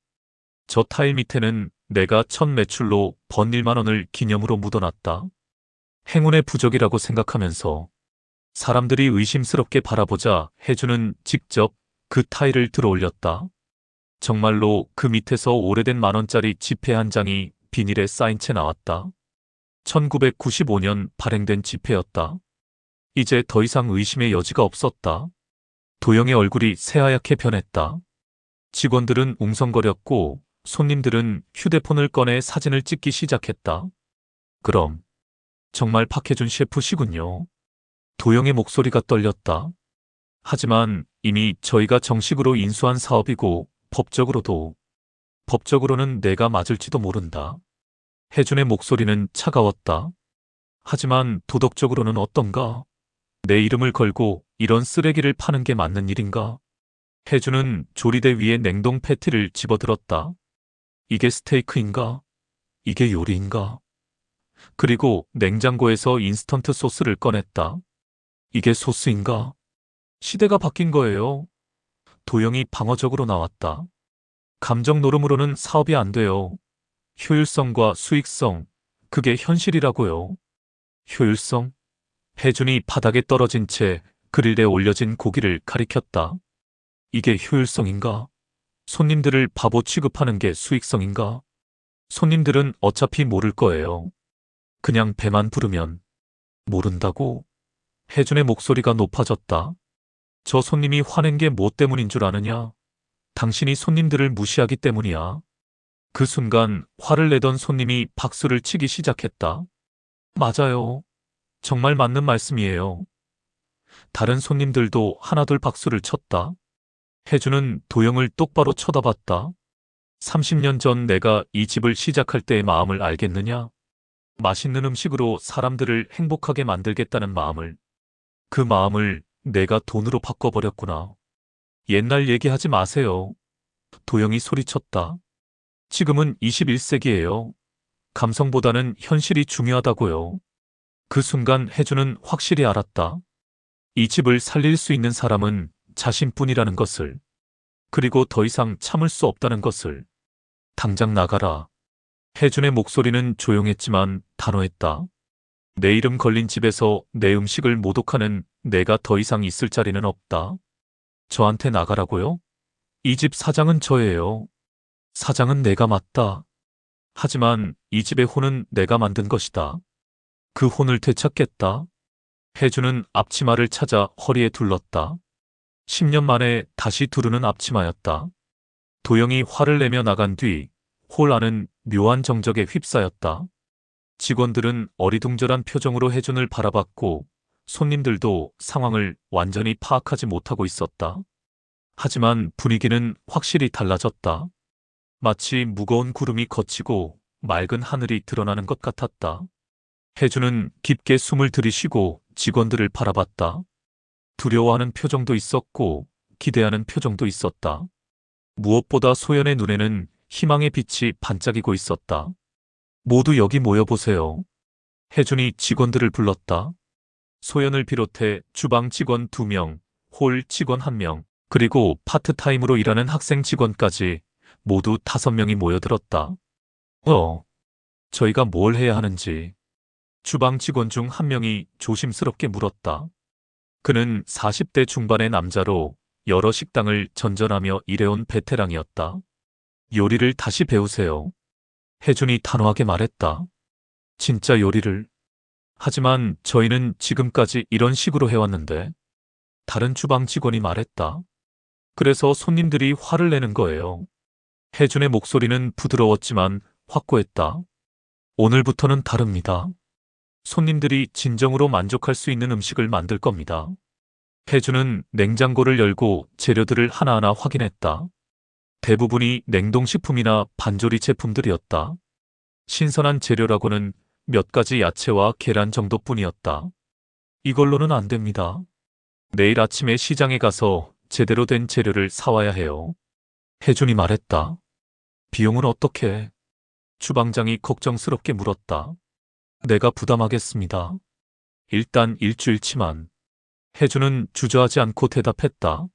저 타일 밑에는 내가 첫 매출로 번 1만 원을 기념으로 묻어놨다. 행운의 부적이라고 생각하면서 사람들이 의심스럽게 바라보자 혜주는 직접 그 타일을 들어 올렸다. 정말로 그 밑에서 오래된 만원짜리 지폐 한 장이 비닐에 쌓인 채 나왔다. 1995년 발행된 지폐였다. 이제 더 이상 의심의 여지가 없었다. 도영의 얼굴이 새하얗게 변했다. 직원들은 웅성거렸고 손님들은 휴대폰을 꺼내 사진을 찍기 시작했다. 그럼 정말 박혜준 셰프시군요. 도영의 목소리가 떨렸다. 하지만 이미 저희가 정식으로 인수한 사업이고 법적으로는 내가 맞을지도 모른다. 혜준의 목소리는 차가웠다. 하지만 도덕적으로는 어떤가? 내 이름을 걸고 이런 쓰레기를 파는 게 맞는 일인가? 혜준은 조리대 위에 냉동 패티를 집어들었다. 이게 스테이크인가? 이게 요리인가? 그리고 냉장고에서 인스턴트 소스를 꺼냈다. 이게 소스인가? 시대가 바뀐 거예요. 도영이 방어적으로 나왔다. 감정 노름으로는 사업이 안 돼요. 효율성과 수익성, 그게 현실이라고요. 효율성? 혜준이 바닥에 떨어진 채 그릴에 올려진 고기를 가리켰다. 이게 효율성인가? 손님들을 바보 취급하는 게 수익성인가? 손님들은 어차피 모를 거예요. 그냥 배만 부르면 모른다고? 혜준의 목소리가 높아졌다. 저 손님이 화낸 게 뭐 때문인 줄 아느냐? 당신이 손님들을 무시하기 때문이야. 그 순간 화를 내던 손님이 박수를 치기 시작했다. 맞아요. 정말 맞는 말씀이에요. 다른 손님들도 하나둘 박수를 쳤다. 혜주는 도영을 똑바로 쳐다봤다. 30년 전 내가 이 집을 시작할 때의 마음을 알겠느냐? 맛있는 음식으로 사람들을 행복하게 만들겠다는 마음을. 그 마음을 내가 돈으로 바꿔버렸구나. 옛날 얘기하지 마세요. 도영이 소리쳤다. 지금은 21세기예요. 감성보다는 현실이 중요하다고요. 그 순간 혜주는 확실히 알았다. 이 집을 살릴 수 있는 사람은 자신뿐이라는 것을. 그리고 더 이상 참을 수 없다는 것을. 당장 나가라. 혜준의 목소리는 조용했지만 단호했다. 내 이름 걸린 집에서 내 음식을 모독하는 내가 더 이상 있을 자리는 없다. 저한테 나가라고요? 이 집 사장은 저예요. 사장은 내가 맞다. 하지만 이 집의 혼은 내가 만든 것이다. 그 혼을 되찾겠다. 혜주는 앞치마를 찾아 허리에 둘렀다. 10년 만에 다시 두르는 앞치마였다. 도영이 화를 내며 나간 뒤 홀 안은 묘한 정적에 휩싸였다. 직원들은 어리둥절한 표정으로 혜준을 바라봤고 손님들도 상황을 완전히 파악하지 못하고 있었다. 하지만 분위기는 확실히 달라졌다. 마치 무거운 구름이 걷히고 맑은 하늘이 드러나는 것 같았다. 혜주는 깊게 숨을 들이쉬고 직원들을 바라봤다. 두려워하는 표정도 있었고 기대하는 표정도 있었다. 무엇보다 소연의 눈에는 희망의 빛이 반짝이고 있었다. 모두 여기 모여보세요. 혜준이 직원들을 불렀다. 소연을 비롯해 주방 직원 2명, 홀 직원 1명, 그리고 파트타임으로 일하는 학생 직원까지 모두 5명이 모여들었다. 저희가 뭘 해야 하는지. 주방 직원 중 1명이 조심스럽게 물었다. 그는 40대 중반의 남자로 여러 식당을 전전하며 일해온 베테랑이었다. 요리를 다시 배우세요. 혜준이 단호하게 말했다. 진짜 요리를. 하지만 저희는 지금까지 이런 식으로 해왔는데. 다른 주방 직원이 말했다. 그래서 손님들이 화를 내는 거예요. 혜준의 목소리는 부드러웠지만 확고했다. 오늘부터는 다릅니다. 손님들이 진정으로 만족할 수 있는 음식을 만들 겁니다. 혜준은 냉장고를 열고 재료들을 하나하나 확인했다. 대부분이 냉동식품이나 반조리 제품들이었다. 신선한 재료라고는 몇 가지 야채와 계란 정도뿐이었다. 이걸로는 안 됩니다. 내일 아침에 시장에 가서 제대로 된 재료를 사와야 해요. 혜준이 말했다. 비용은 어떻게? 주방장이 걱정스럽게 물었다. 내가 부담하겠습니다. 일단 일주일치만. 혜준은 주저하지 않고 대답했다.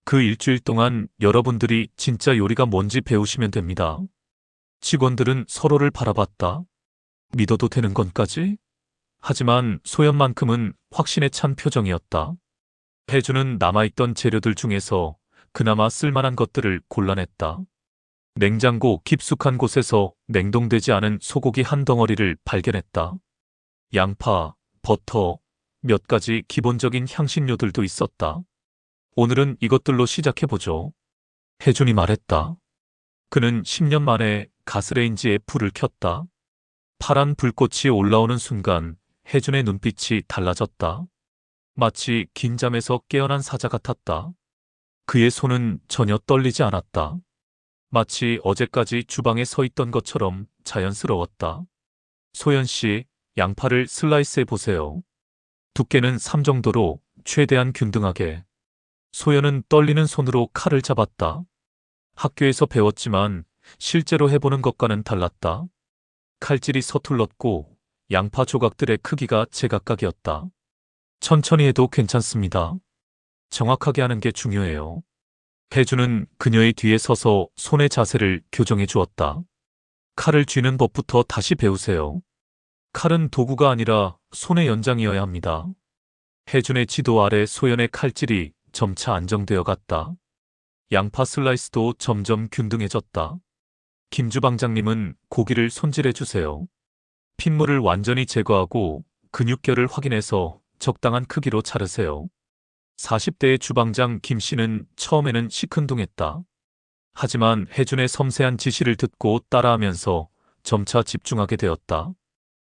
그 일주일 동안 여러분들이 진짜 요리가 뭔지 배우시면 됩니다. 직원들은 서로를 바라봤다. 믿어도 되는 건까지? 하지만 소연만큼은 확신에 찬 표정이었다. 혜주는 남아있던 재료들 중에서 그나마 쓸만한 것들을 골라냈다. 냉장고 깊숙한 곳에서 냉동되지 않은 소고기 한 덩어리를 발견했다. 양파, 버터, 몇 가지 기본적인 향신료들도 있었다. 오늘은 이것들로 시작해보죠. 혜준이 말했다. 그는 10년 만에 가스레인지에 불을 켰다. 파란 불꽃이 올라오는 순간 혜준의 눈빛이 달라졌다. 마치 긴 잠에서 깨어난 사자 같았다. 그의 손은 전혀 떨리지 않았다. 마치 어제까지 주방에 서 있던 것처럼 자연스러웠다. 소연 씨, 양파를 슬라이스해 보세요. 두께는 3 정도로 최대한 균등하게. 소연은 떨리는 손으로 칼을 잡았다. 학교에서 배웠지만 실제로 해보는 것과는 달랐다. 칼질이 서툴렀고 양파 조각들의 크기가 제각각이었다. 천천히 해도 괜찮습니다. 정확하게 하는 게 중요해요. 혜주는 그녀의 뒤에 서서 손의 자세를 교정해 주었다. 칼을 쥐는 법부터 다시 배우세요. 칼은 도구가 아니라 손의 연장이어야 합니다. 혜준의 지도 아래 소연의 칼질이 점차 안정되어 갔다. 양파 슬라이스도 점점 균등해졌다. 김주방장님은 고기를 손질해 주세요. 핏물을 완전히 제거하고 근육결을 확인해서 적당한 크기로 자르세요. 40대의 주방장 김 씨는 처음에는 시큰둥했다. 하지만 혜준의 섬세한 지시를 듣고 따라하면서 점차 집중하게 되었다.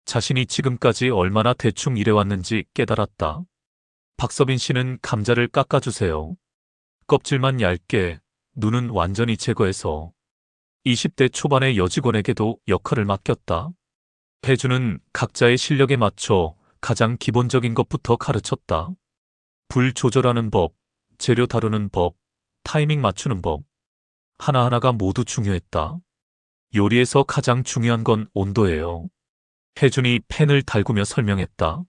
자신이 지금까지 얼마나 대충 일해왔는지 깨달았다. 박서빈 씨는 감자를 깎아주세요. 껍질만 얇게, 눈은 완전히 제거해서. 20대 초반의 여직원에게도 역할을 맡겼다. 혜준은 각자의 실력에 맞춰 가장 기본적인 것부터 가르쳤다. 불 조절하는 법, 재료 다루는 법, 타이밍 맞추는 법. 하나하나가 모두 중요했다. 요리에서 가장 중요한 건 온도예요. 혜준이 팬을 달구며 설명했다.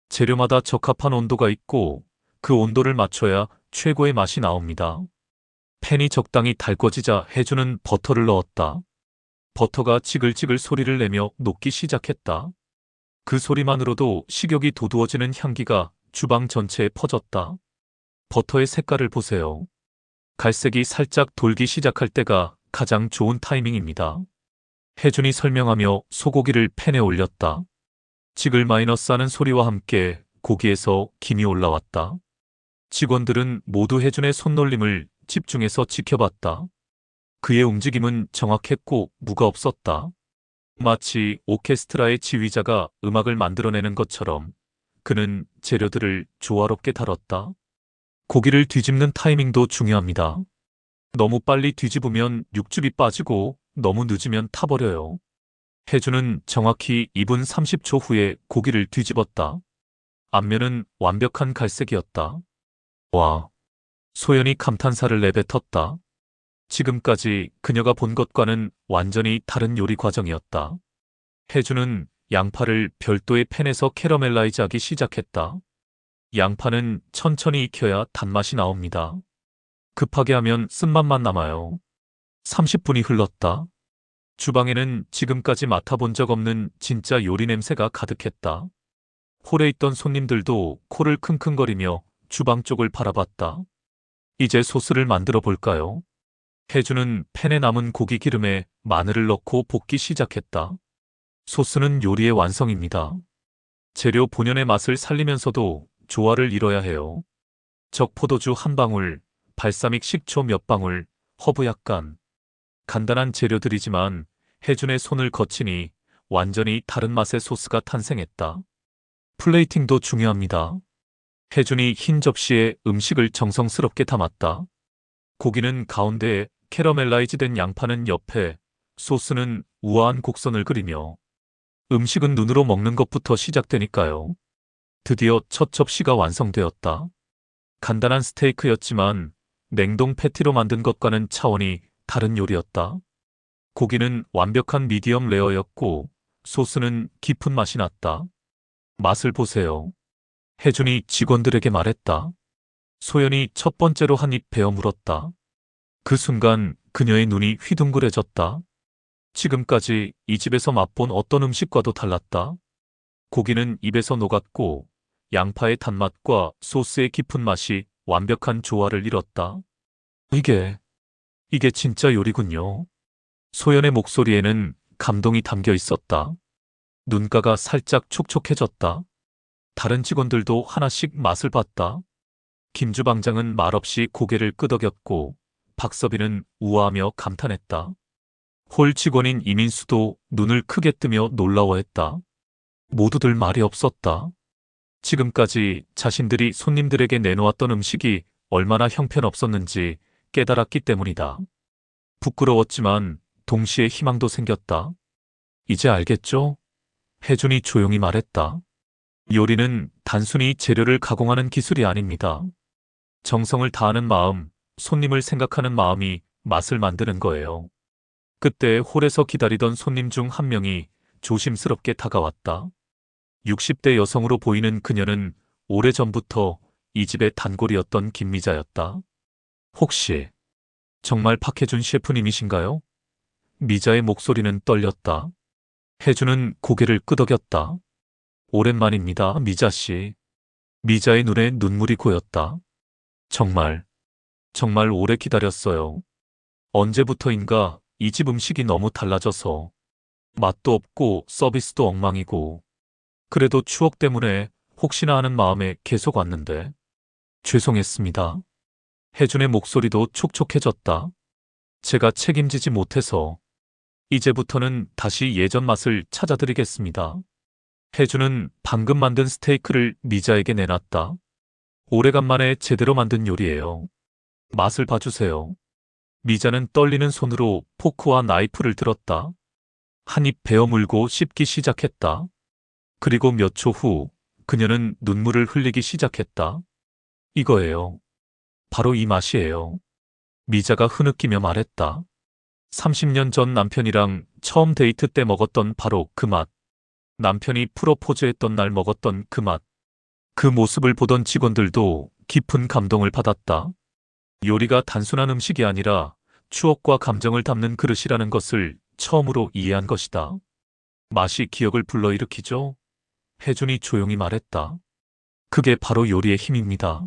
재료마다 적합한 온도가 있고 그 온도를 맞춰야 최고의 맛이 나옵니다. 팬이 적당히 달궈지자 혜준은 버터를 넣었다. 버터가 지글지글 소리를 내며 녹기 시작했다. 그 소리만으로도 식욕이 돋우어지는 향기가 주방 전체에 퍼졌다. 버터의 색깔을 보세요. 갈색이 살짝 돌기 시작할 때가 가장 좋은 타이밍입니다. 혜준이 설명하며 소고기를 팬에 올렸다. 지글 마이너스 하는 소리와 함께 고기에서 김이 올라왔다. 직원들은 모두 혜준의 손놀림을 집중해서 지켜봤다. 그의 움직임은 정확했고 무가 없었다. 마치 오케스트라의 지휘자가 음악을 만들어내는 것처럼 그는 재료들을 조화롭게 다뤘다. 고기를 뒤집는 타이밍도 중요합니다. 너무 빨리 뒤집으면 육즙이 빠지고 너무 늦으면 타버려요. 혜준은 정확히 2분 30초 후에 고기를 뒤집었다. 앞면은 완벽한 갈색이었다. 와! 소연이 감탄사를 내뱉었다. 지금까지 그녀가 본 것과는 완전히 다른 요리 과정이었다. 혜준은 양파를 별도의 팬에서 캐러멜라이즈하기 시작했다. 양파는 천천히 익혀야 단맛이 나옵니다. 급하게 하면 쓴맛만 남아요. 30분이 흘렀다. 주방에는 지금까지 맡아본 적 없는 진짜 요리 냄새가 가득했다. 홀에 있던 손님들도 코를 킁킁거리며 주방 쪽을 바라봤다. 이제 소스를 만들어 볼까요? 혜주는 팬에 남은 고기 기름에 마늘을 넣고 볶기 시작했다. 소스는 요리의 완성입니다. 재료 본연의 맛을 살리면서도 조화를 이뤄야 해요. 적포도주 한 방울, 발사믹 식초 몇 방울, 허브 약간. 간단한 재료들이지만 혜준의 손을 거치니 완전히 다른 맛의 소스가 탄생했다. 플레이팅도 중요합니다. 혜준이 흰 접시에 음식을 정성스럽게 담았다. 고기는 가운데에 캐러멜라이즈된 양파는 옆에, 소스는 우아한 곡선을 그리며. 음식은 눈으로 먹는 것부터 시작되니까요. 드디어 첫 접시가 완성되었다. 간단한 스테이크였지만 냉동 패티로 만든 것과는 차원이 다른 요리였다. 고기는 완벽한 미디엄 레어였고 소스는 깊은 맛이 났다. 맛을 보세요. 혜준이 직원들에게 말했다. 소연이 첫 번째로 한 입 베어 물었다. 그 순간 그녀의 눈이 휘둥그레졌다. 지금까지 이 집에서 맛본 어떤 음식과도 달랐다. 고기는 입에서 녹았고 양파의 단맛과 소스의 깊은 맛이 완벽한 조화를 이뤘다. 이게 진짜 요리군요. 소연의 목소리에는 감동이 담겨 있었다. 눈가가 살짝 촉촉해졌다. 다른 직원들도 하나씩 맛을 봤다. 김주방장은 말없이 고개를 끄덕였고 박서빈은 우아하며 감탄했다. 홀 직원인 이민수도 눈을 크게 뜨며 놀라워했다. 모두들 말이 없었다. 지금까지 자신들이 손님들에게 내놓았던 음식이 얼마나 형편없었는지 깨달았기 때문이다. 부끄러웠지만 동시에 희망도 생겼다. 이제 알겠죠? 혜준이 조용히 말했다. 요리는 단순히 재료를 가공하는 기술이 아닙니다. 정성을 다하는 마음, 손님을 생각하는 마음이 맛을 만드는 거예요. 그때 홀에서 기다리던 손님 중 한 명이 조심스럽게 다가왔다. 60대 여성으로 보이는 그녀는 오래전부터 이 집의 단골이었던 김미자였다. 혹시 정말 박혜준 셰프님이신가요? 미자의 목소리는 떨렸다. 혜준은 고개를 끄덕였다. 오랜만입니다, 미자 씨. 미자의 눈에 눈물이 고였다. 정말 오래 기다렸어요. 언제부터인가 이 집 음식이 너무 달라져서 맛도 없고 서비스도 엉망이고 그래도 추억 때문에 혹시나 하는 마음에 계속 왔는데 죄송했습니다. 혜준의 목소리도 촉촉해졌다. 제가 책임지지 못해서 이제부터는 다시 예전 맛을 찾아드리겠습니다. 혜준은 방금 만든 스테이크를 미자에게 내놨다. 오래간만에 제대로 만든 요리예요. 맛을 봐주세요. 미자는 떨리는 손으로 포크와 나이프를 들었다. 한 입 베어 물고 씹기 시작했다. 그리고 몇 초 후 그녀는 눈물을 흘리기 시작했다. 이거예요. 바로 이 맛이에요. 미자가 흐느끼며 말했다. 30년 전 남편이랑 처음 데이트 때 먹었던 바로 그 맛. 남편이 프로포즈했던 날 먹었던 그 맛. 그 모습을 보던 직원들도 깊은 감동을 받았다. 요리가 단순한 음식이 아니라 추억과 감정을 담는 그릇이라는 것을 처음으로 이해한 것이다. 맛이 기억을 불러일으키죠? 혜준이 조용히 말했다. 그게 바로 요리의 힘입니다.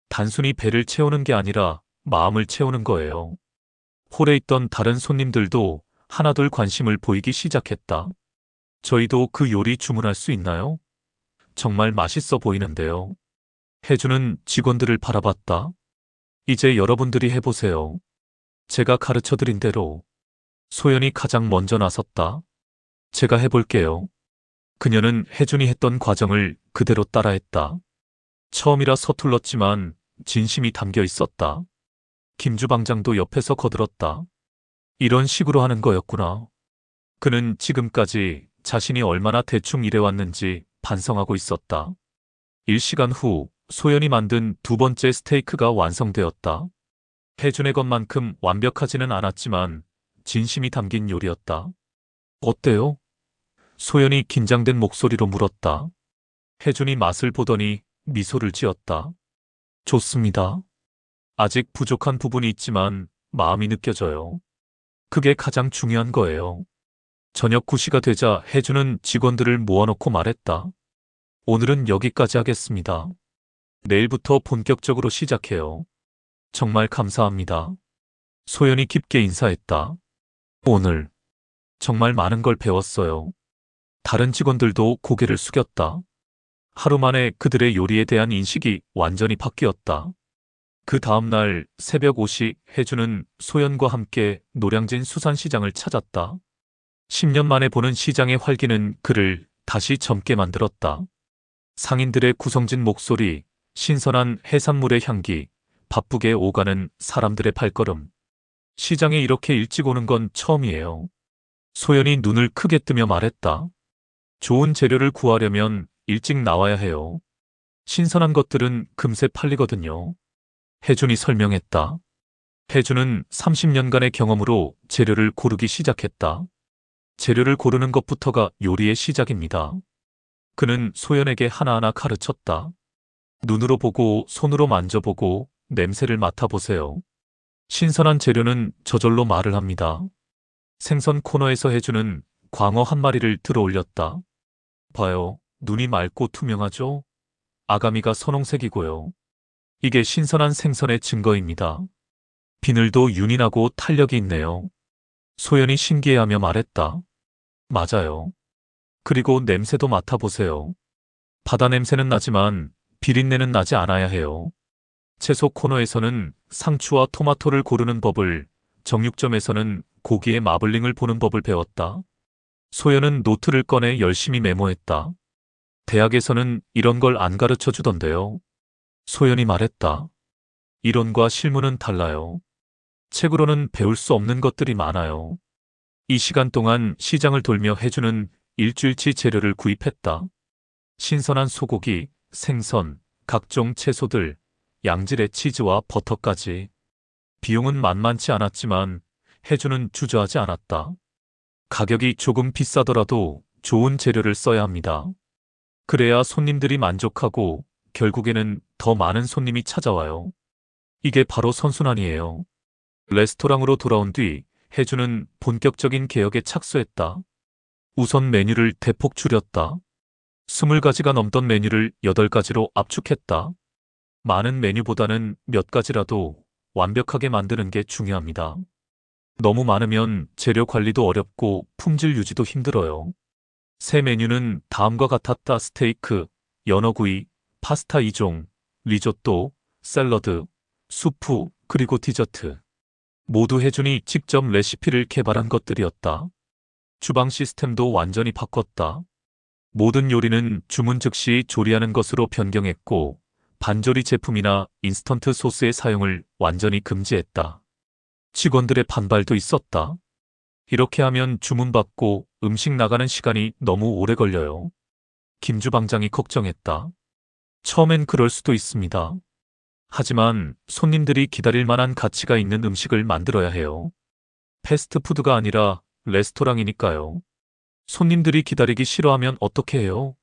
단순히 배를 채우는 게 아니라 마음을 채우는 거예요. 홀에 있던 다른 손님들도 하나둘 관심을 보이기 시작했다. 저희도 그 요리 주문할 수 있나요? 정말 맛있어 보이는데요. 혜준은 직원들을 바라봤다. 이제 여러분들이 해보세요. 제가 가르쳐드린 대로. 소연이 가장 먼저 나섰다. 제가 해볼게요. 그녀는 혜준이 했던 과정을 그대로 따라했다. 처음이라 서툴렀지만 진심이 담겨 있었다. 김주방장도 옆에서 거들었다. 이런 식으로 하는 거였구나. 그는 지금까지 자신이 얼마나 대충 일해왔는지 반성하고 있었다. 1시간 후 소연이 만든 두 번째 스테이크가 완성되었다. 혜준의 것만큼 완벽하지는 않았지만 진심이 담긴 요리였다. 어때요? 소연이 긴장된 목소리로 물었다. 혜준이 맛을 보더니 미소를 지었다. 좋습니다. 아직 부족한 부분이 있지만 마음이 느껴져요. 그게 가장 중요한 거예요. 저녁 9시가 되자 혜준은 직원들을 모아놓고 말했다. 오늘은 여기까지 하겠습니다. 내일부터 본격적으로 시작해요. 정말 감사합니다. 소연이 깊게 인사했다. 오늘 정말 많은 걸 배웠어요. 다른 직원들도 고개를 숙였다. 하루 만에 그들의 요리에 대한 인식이 완전히 바뀌었다. 그 다음날 새벽 5시 혜준은 소연과 함께 노량진 수산시장을 찾았다. 10년 만에 보는 시장의 활기는 그를 다시 젊게 만들었다. 상인들의 구성진 목소리, 신선한 해산물의 향기, 바쁘게 오가는 사람들의 발걸음. 시장에 이렇게 일찍 오는 건 처음이에요. 소연이 눈을 크게 뜨며 말했다. 좋은 재료를 구하려면 일찍 나와야 해요. 신선한 것들은 금세 팔리거든요. 혜준이 설명했다. 혜준은 30년간의 경험으로 재료를 고르기 시작했다. 재료를 고르는 것부터가 요리의 시작입니다. 그는 소연에게 하나하나 가르쳤다. 눈으로 보고 손으로 만져보고 냄새를 맡아보세요. 신선한 재료는 저절로 말을 합니다. 생선 코너에서 해주는 광어 한 마리를 들어 올렸다. 봐요. 눈이 맑고 투명하죠? 아가미가 선홍색이고요. 이게 신선한 생선의 증거입니다. 비늘도 윤인하고 탄력이 있네요. 소연이 신기해하며 말했다. 맞아요. 그리고 냄새도 맡아보세요. 바다 냄새는 나지만 비린내는 나지 않아야 해요. 채소 코너에서는 상추와 토마토를 고르는 법을, 정육점에서는 고기의 마블링을 보는 법을 배웠다. 소연은 노트를 꺼내 열심히 메모했다. 대학에서는 이런 걸 안 가르쳐 주던데요. 소연이 말했다. 이론과 실무는 달라요. 책으로는 배울 수 없는 것들이 많아요. 이 시간 동안 시장을 돌며 해주는 일주일치 재료를 구입했다. 신선한 소고기, 생선, 각종 채소들, 양질의 치즈와 버터까지. 비용은 만만치 않았지만 해주는 주저하지 않았다. 가격이 조금 비싸더라도 좋은 재료를 써야 합니다. 그래야 손님들이 만족하고 결국에는 더 많은 손님이 찾아와요. 이게 바로 선순환이에요. 레스토랑으로 돌아온 뒤 해주는 본격적인 개혁에 착수했다. 우선 메뉴를 대폭 줄였다. 20가지가 넘던 메뉴를 8가지로 압축했다. 많은 메뉴보다는 몇 가지라도 완벽하게 만드는 게 중요합니다. 너무 많으면 재료 관리도 어렵고 품질 유지도 힘들어요. 새 메뉴는 다음과 같았다. 스테이크, 연어구이, 파스타 2종, 리조또, 샐러드, 수프, 그리고 디저트. 모두 해준이 직접 레시피를 개발한 것들이었다. 주방 시스템도 완전히 바꿨다. 모든 요리는 주문 즉시 조리하는 것으로 변경했고, 반조리 제품이나 인스턴트 소스의 사용을 완전히 금지했다. 직원들의 반발도 있었다. 이렇게 하면 주문받고 음식 나가는 시간이 너무 오래 걸려요. 김주방장이 걱정했다. 처음엔 그럴 수도 있습니다. 하지만 손님들이 기다릴 만한 가치가 있는 음식을 만들어야 해요. 패스트푸드가 아니라 레스토랑이니까요. 손님들이 기다리기 싫어하면 어떻게 해요?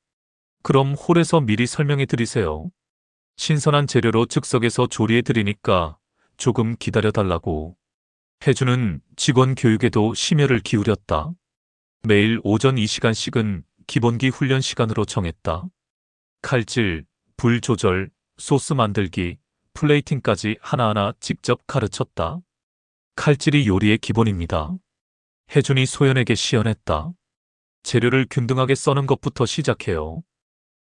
그럼 홀에서 미리 설명해 드리세요. 신선한 재료로 즉석에서 조리해 드리니까 조금 기다려 달라고. 해주는 직원 교육에도 심혈을 기울였다. 매일 오전 2시간씩은 기본기 훈련 시간으로 정했다. 칼질, 불 조절, 소스 만들기, 플레이팅까지 하나하나 직접 가르쳤다. 칼질이 요리의 기본입니다. 해준이 소연에게 시연했다. 재료를 균등하게 써는 것부터 시작해요.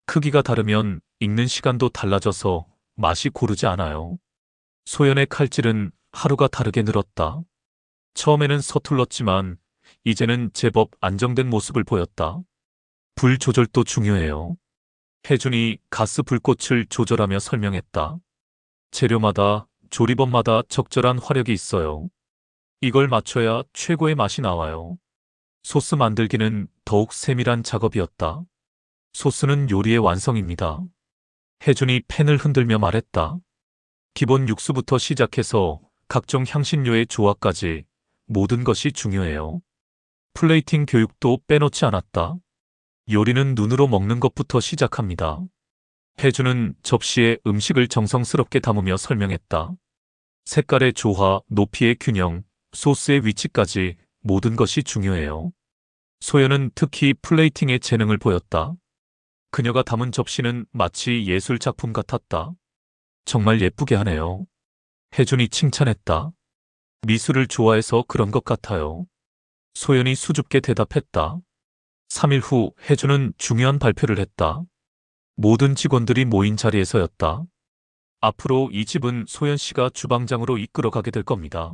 크기가 다르면 익는 시간도 달라져서 맛이 고르지 않아요. 소연의 칼질은 하루가 다르게 늘었다. 처음에는 서툴렀지만 이제는 제법 안정된 모습을 보였다. 불 조절도 중요해요. 해준이 가스 불꽃을 조절하며 설명했다. 재료마다, 조리법마다 적절한 화력이 있어요. 이걸 맞춰야 최고의 맛이 나와요. 소스 만들기는 더욱 세밀한 작업이었다. 소스는 요리의 완성입니다. 해준이 팬을 흔들며 말했다. 기본 육수부터 시작해서 각종 향신료의 조화까지 모든 것이 중요해요. 플레이팅 교육도 빼놓지 않았다. 요리는 눈으로 먹는 것부터 시작합니다. 해주는 접시에 음식을 정성스럽게 담으며 설명했다. 색깔의 조화, 높이의 균형, 소스의 위치까지 모든 것이 중요해요. 소연은 특히 플레이팅의 재능을 보였다. 그녀가 담은 접시는 마치 예술 작품 같았다. 정말 예쁘게 하네요. 해준이 칭찬했다. 미술을 좋아해서 그런 것 같아요. 소연이 수줍게 대답했다. 3일 후 해준은 중요한 발표를 했다. 모든 직원들이 모인 자리에서였다. 앞으로 이 집은 소연 씨가 주방장으로 이끌어가게 될 겁니다.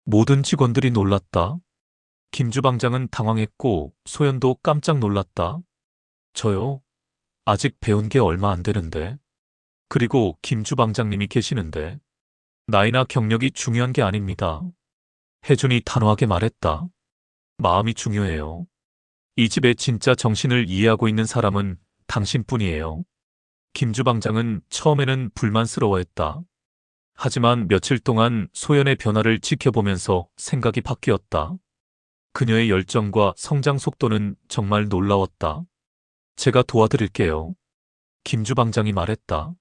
모든 직원들이 놀랐다. 김 주방장은 당황했고 소연도 깜짝 놀랐다. 저요? 아직 배운 게 얼마 안 되는데. 그리고 김 주방장님이 계시는데. 나이나 경력이 중요한 게 아닙니다. 해준이 단호하게 말했다. 마음이 중요해요. 이 집의 진짜 정신을 이해하고 있는 사람은 당신뿐이에요. 김 주방장은 처음에는 불만스러워했다. 하지만 며칠 동안 소연의 변화를 지켜보면서 생각이 바뀌었다. 그녀의 열정과 성장 속도는 정말 놀라웠다. 제가 도와드릴게요. 김 주방장이 말했다.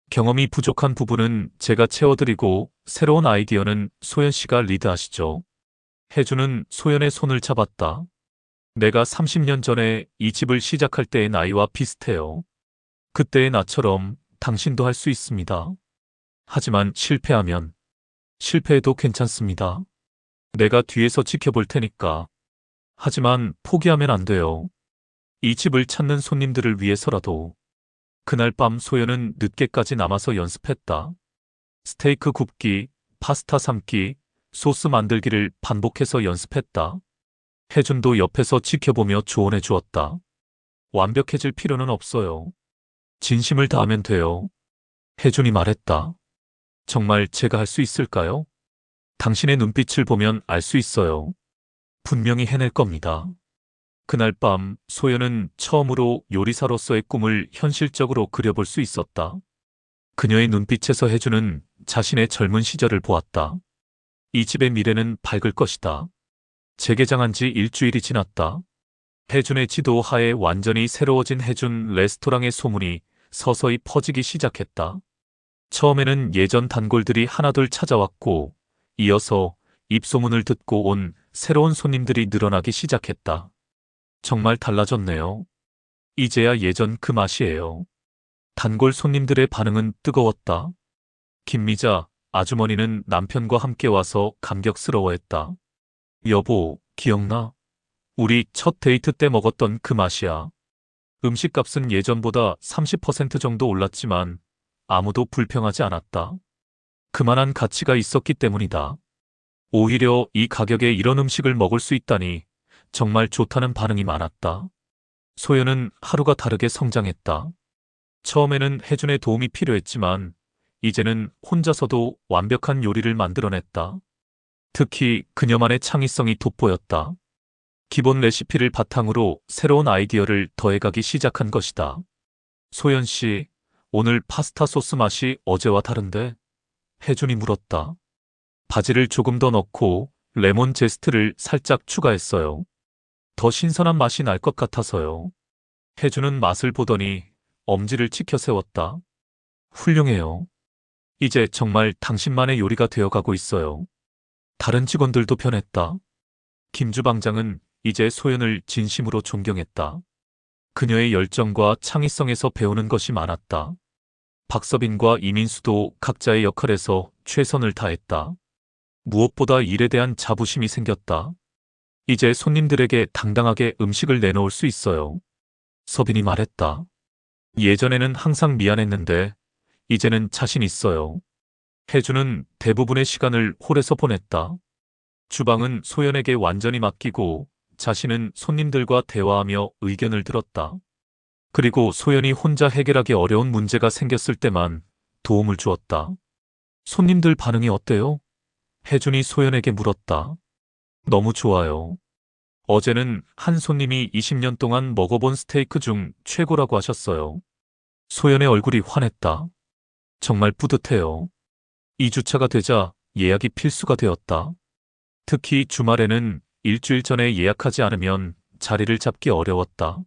경험이 부족한 부분은 제가 채워드리고 새로운 아이디어는 소연 씨가 리드하시죠. 혜주는 소연의 손을 잡았다. 내가 30년 전에 이 집을 시작할 때의 나이와 비슷해요. 그때의 나처럼 당신도 할 수 있습니다. 하지만 실패해도 괜찮습니다. 내가 뒤에서 지켜볼 테니까. 하지만 포기하면 안 돼요. 이 집을 찾는 손님들을 위해서라도. 그날 밤 소연은 늦게까지 남아서 연습했다. 스테이크 굽기, 파스타 삶기, 소스 만들기를 반복해서 연습했다. 혜준도 옆에서 지켜보며 조언해 주었다. 완벽해질 필요는 없어요. 진심을 다하면 돼요. 혜준이 말했다. 정말 제가 할 수 있을까요? 당신의 눈빛을 보면 알 수 있어요. 분명히 해낼 겁니다. 그날 밤 소연은 처음으로 요리사로서의 꿈을 현실적으로 그려볼 수 있었다. 그녀의 눈빛에서 혜준은 자신의 젊은 시절을 보았다. 이 집의 미래는 밝을 것이다. 재개장한 지 일주일이 지났다. 혜준의 지도 하에 완전히 새로워진 혜준 레스토랑의 소문이 서서히 퍼지기 시작했다. 처음에는 예전 단골들이 하나둘 찾아왔고, 이어서 입소문을 듣고 온 새로운 손님들이 늘어나기 시작했다. 정말 달라졌네요. 이제야 예전 그 맛이에요. 단골 손님들의 반응은 뜨거웠다. 김미자 아주머니는 남편과 함께 와서 감격스러워했다. 여보, 기억나? 우리 첫 데이트 때 먹었던 그 맛이야. 음식값은 예전보다 30% 정도 올랐지만 아무도 불평하지 않았다. 그만한 가치가 있었기 때문이다. 오히려 이 가격에 이런 음식을 먹을 수 있다니 정말 좋다는 반응이 많았다. 소연은 하루가 다르게 성장했다. 처음에는 혜준의 도움이 필요했지만 이제는 혼자서도 완벽한 요리를 만들어냈다. 특히 그녀만의 창의성이 돋보였다. 기본 레시피를 바탕으로 새로운 아이디어를 더해가기 시작한 것이다. 소연 씨, 오늘 파스타 소스 맛이 어제와 다른데? 혜준이 물었다. 바지를 조금 더 넣고 레몬 제스트를 살짝 추가했어요. 더 신선한 맛이 날 것 같아서요. 혜준은 맛을 보더니 엄지를 치켜 세웠다. 훌륭해요. 이제 정말 당신만의 요리가 되어가고 있어요. 다른 직원들도 변했다. 김주방장은 이제 소연을 진심으로 존경했다. 그녀의 열정과 창의성에서 배우는 것이 많았다. 박서빈과 이민수도 각자의 역할에서 최선을 다했다. 무엇보다 일에 대한 자부심이 생겼다. 이제 손님들에게 당당하게 음식을 내놓을 수 있어요. 서빈이 말했다. 예전에는 항상 미안했는데 이제는 자신 있어요. 혜주는 대부분의 시간을 홀에서 보냈다. 주방은 소연에게 완전히 맡기고 자신은 손님들과 대화하며 의견을 들었다. 그리고 소연이 혼자 해결하기 어려운 문제가 생겼을 때만 도움을 주었다. 손님들 반응이 어때요? 혜준이 소연에게 물었다. 너무 좋아요. 어제는 한 손님이 20년 동안 먹어본 스테이크 중 최고라고 하셨어요. 소연의 얼굴이 환했다. 정말 뿌듯해요. 2주차가 되자 예약이 필수가 되었다. 특히 주말에는 일주일 전에 예약하지 않으면 자리를 잡기 어려웠다.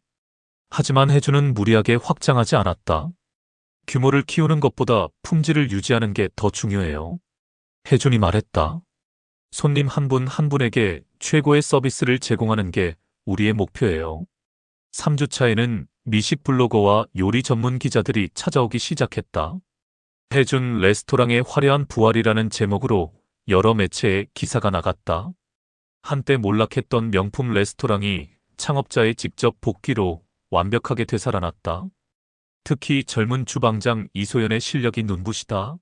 하지만 혜주는 무리하게 확장하지 않았다. 규모를 키우는 것보다 품질을 유지하는 게 더 중요해요. 혜준이 말했다. 손님 한 분 한 분에게 최고의 서비스를 제공하는 게 우리의 목표예요. 3주차에는 미식 블로거와 요리 전문 기자들이 찾아오기 시작했다. 혜준 레스토랑의 화려한 부활이라는 제목으로 여러 매체에 기사가 나갔다. 한때 몰락했던 명품 레스토랑이 창업자의 직접 복귀로 완벽하게 되살아났다. 특히 젊은 주방장 이소연의 실력이 눈부시다.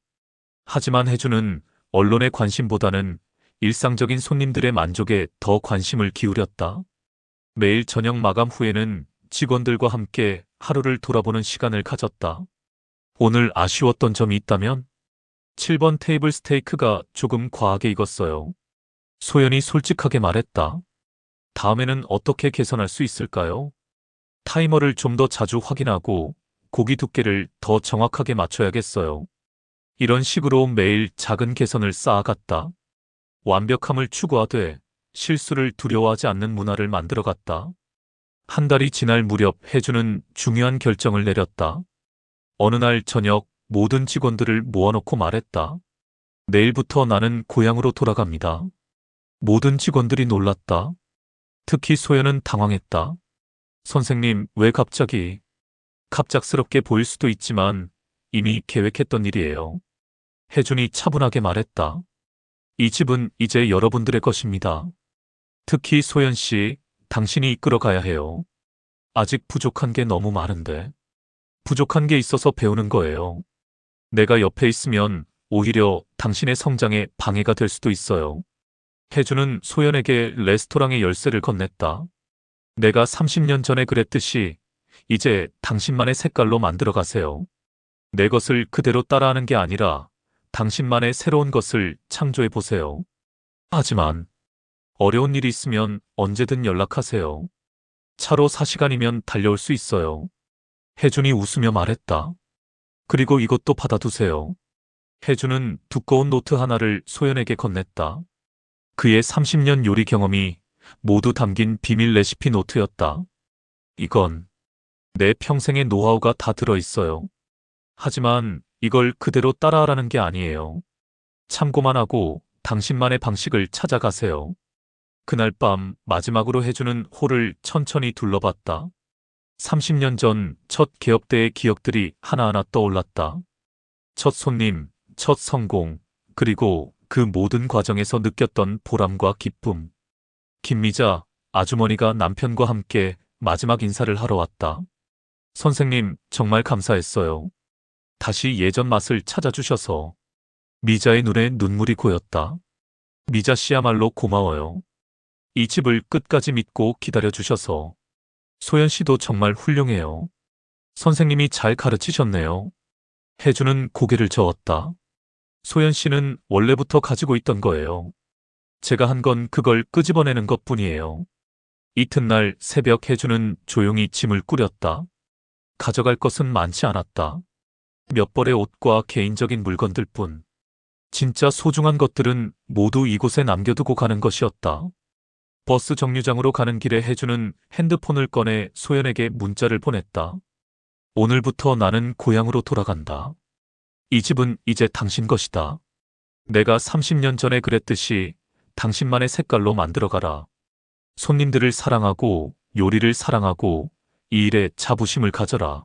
하지만 혜준은 언론의 관심보다는 일상적인 손님들의 만족에 더 관심을 기울였다. 매일 저녁 마감 후에는 직원들과 함께 하루를 돌아보는 시간을 가졌다. 오늘 아쉬웠던 점이 있다면? 7번 테이블 스테이크가 조금 과하게 익었어요. 소연이 솔직하게 말했다. 다음에는 어떻게 개선할 수 있을까요? 타이머를 좀 더 자주 확인하고 고기 두께를 더 정확하게 맞춰야겠어요. 이런 식으로 매일 작은 개선을 쌓아갔다. 완벽함을 추구하되 실수를 두려워하지 않는 문화를 만들어갔다. 한 달이 지날 무렵 혜주는 중요한 결정을 내렸다. 어느 날 저녁 모든 직원들을 모아놓고 말했다. 내일부터 나는 고향으로 돌아갑니다. 모든 직원들이 놀랐다. 특히 소연은 당황했다. 선생님, 왜 갑자기? 갑작스럽게 보일 수도 있지만 이미 계획했던 일이에요. 혜준이 차분하게 말했다. 이 집은 이제 여러분들의 것입니다. 특히 소연 씨, 당신이 이끌어 가야 해요. 아직 부족한 게 너무 많은데. 부족한 게 있어서 배우는 거예요. 내가 옆에 있으면 오히려 당신의 성장에 방해가 될 수도 있어요. 혜주는 소연에게 레스토랑의 열쇠를 건넸다. 내가 30년 전에 그랬듯이 이제 당신만의 색깔로 만들어 가세요. 내 것을 그대로 따라하는 게 아니라 당신만의 새로운 것을 창조해 보세요. 하지만 어려운 일이 있으면 언제든 연락하세요. 차로 4시간이면 달려올 수 있어요. 혜준이 웃으며 말했다. 그리고 이것도 받아두세요. 혜준은 두꺼운 노트 하나를 소연에게 건넸다. 그의 30년 요리 경험이 모두 담긴 비밀 레시피 노트였다. 이건 내 평생의 노하우가 다 들어있어요. 하지만 이걸 그대로 따라하라는 게 아니에요. 참고만 하고 당신만의 방식을 찾아가세요. 그날 밤 마지막으로 혜준은 홀을 천천히 둘러봤다. 30년 전 첫 개업 때의 기억들이 하나하나 떠올랐다. 첫 손님, 첫 성공, 그리고 그 모든 과정에서 느꼈던 보람과 기쁨. 김미자, 아주머니가 남편과 함께 마지막 인사를 하러 왔다. 선생님, 정말 감사했어요. 다시 예전 맛을 찾아주셔서. 미자의 눈에 눈물이 고였다. 미자 씨야말로 고마워요. 이 집을 끝까지 믿고 기다려주셔서. 소연 씨도 정말 훌륭해요. 선생님이 잘 가르치셨네요. 혜주는 고개를 저었다. 소연 씨는 원래부터 가지고 있던 거예요. 제가 한 건 그걸 끄집어내는 것뿐이에요. 이튿날 새벽 혜주는 조용히 짐을 꾸렸다. 가져갈 것은 많지 않았다. 몇 벌의 옷과 개인적인 물건들 뿐. 진짜 소중한 것들은 모두 이곳에 남겨두고 가는 것이었다. 버스 정류장으로 가는 길에 혜주는 핸드폰을 꺼내 소연에게 문자를 보냈다. 오늘부터 나는 고향으로 돌아간다. 이 집은 이제 당신 것이다. 내가 30년 전에 그랬듯이 당신만의 색깔로 만들어가라. 손님들을 사랑하고 요리를 사랑하고 이 일에 자부심을 가져라.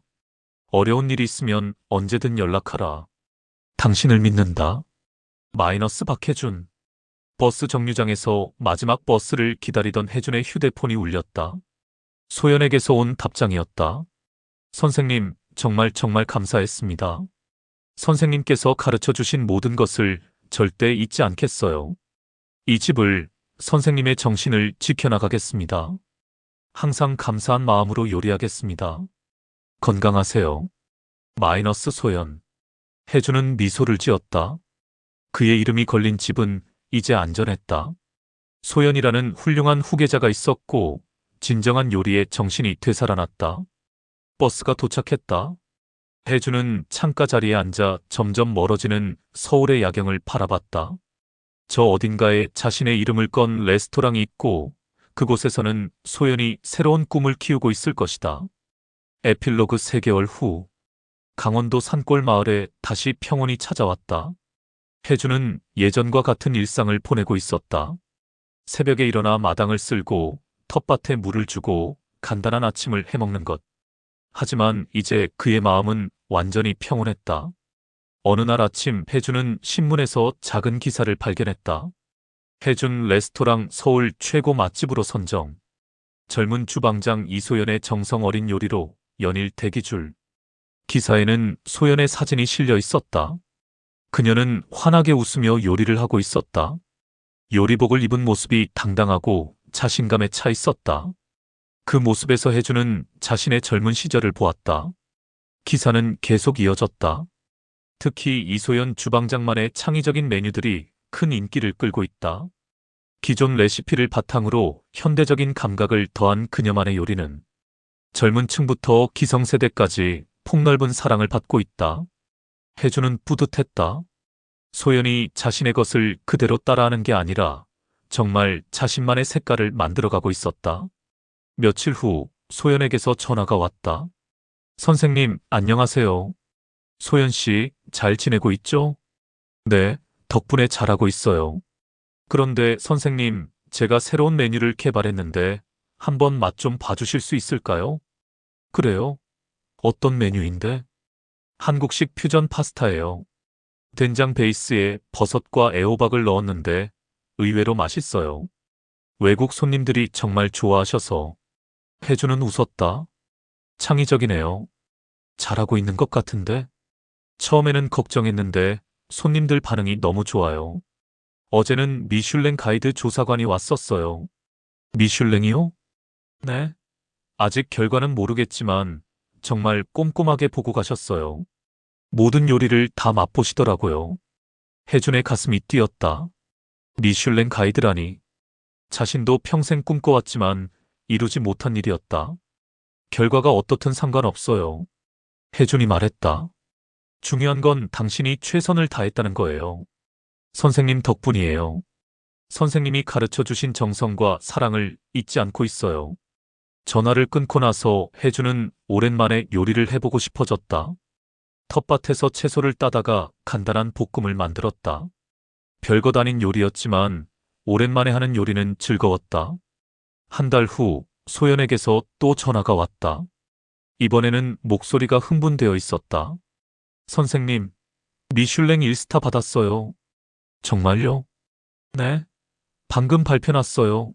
어려운 일이 있으면 언제든 연락하라. 당신을 믿는다. 마이너스 박혜준. 버스 정류장에서 마지막 버스를 기다리던 혜준의 휴대폰이 울렸다. 소연에게서 온 답장이었다. 선생님, 정말 감사했습니다. 선생님께서 가르쳐 주신 모든 것을 절대 잊지 않겠어요. 이 집을, 선생님의 정신을 지켜나가겠습니다. 항상 감사한 마음으로 요리하겠습니다. 건강하세요. 마이너스 소연. 혜주는 미소를 지었다. 그의 이름이 걸린 집은 이제 안전했다. 소연이라는 훌륭한 후계자가 있었고 진정한 요리의 정신이 되살아났다. 버스가 도착했다. 혜주는 창가 자리에 앉아 점점 멀어지는 서울의 야경을 바라봤다. 저 어딘가에 자신의 이름을 건 레스토랑이 있고 그곳에서는 소연이 새로운 꿈을 키우고 있을 것이다. 에필로그 3개월 후 강원도 산골 마을에 다시 평온이 찾아왔다. 혜주는 예전과 같은 일상을 보내고 있었다. 새벽에 일어나 마당을 쓸고 텃밭에 물을 주고 간단한 아침을 해먹는 것. 하지만 이제 그의 마음은 완전히 평온했다. 어느 날 아침 혜주는 신문에서 작은 기사를 발견했다. 혜준 레스토랑 서울 최고 맛집으로 선정. 젊은 주방장 이소연의 정성 어린 요리로 연일 대기줄. 기사에는 소연의 사진이 실려 있었다. 그녀는 환하게 웃으며 요리를 하고 있었다. 요리복을 입은 모습이 당당하고 자신감에 차 있었다. 그 모습에서 혜주는 자신의 젊은 시절을 보았다. 기사는 계속 이어졌다. 특히 이소연 주방장만의 창의적인 메뉴들이 큰 인기를 끌고 있다. 기존 레시피를 바탕으로 현대적인 감각을 더한 그녀만의 요리는 젊은 층부터 기성세대까지 폭넓은 사랑을 받고 있다. 혜주는 뿌듯했다. 소연이 자신의 것을 그대로 따라하는 게 아니라 정말 자신만의 색깔을 만들어가고 있었다. 며칠 후 소연에게서 전화가 왔다. 선생님, 안녕하세요. 소연 씨, 잘 지내고 있죠? 네, 덕분에 잘하고 있어요. 그런데 선생님, 제가 새로운 메뉴를 개발했는데 한번 맛 좀 봐주실 수 있을까요? 그래요? 어떤 메뉴인데? 한국식 퓨전 파스타예요. 된장 베이스에 버섯과 애호박을 넣었는데 의외로 맛있어요. 외국 손님들이 정말 좋아하셔서. 혜주는 웃었다. 창의적이네요. 잘하고 있는 것 같은데? 처음에는 걱정했는데 손님들 반응이 너무 좋아요. 어제는 미슐랭 가이드 조사관이 왔었어요. 미슐랭이요? 네. 아직 결과는 모르겠지만 정말 꼼꼼하게 보고 가셨어요. 모든 요리를 다 맛보시더라고요. 혜준의 가슴이 뛰었다. 미슐랭 가이드라니. 자신도 평생 꿈꿔왔지만 이루지 못한 일이었다. 결과가 어떻든 상관없어요. 혜준이 말했다. 중요한 건 당신이 최선을 다했다는 거예요. 선생님 덕분이에요. 선생님이 가르쳐 주신 정성과 사랑을 잊지 않고 있어요. 전화를 끊고 나서 혜주는 오랜만에 요리를 해보고 싶어졌다. 텃밭에서 채소를 따다가 간단한 볶음을 만들었다. 별것 아닌 요리였지만 오랜만에 하는 요리는 즐거웠다. 한 달 후 소연에게서 또 전화가 왔다. 이번에는 목소리가 흥분되어 있었다. 선생님, 미슐랭 1스타 받았어요. 정말요? 네. 방금 발표 났어요.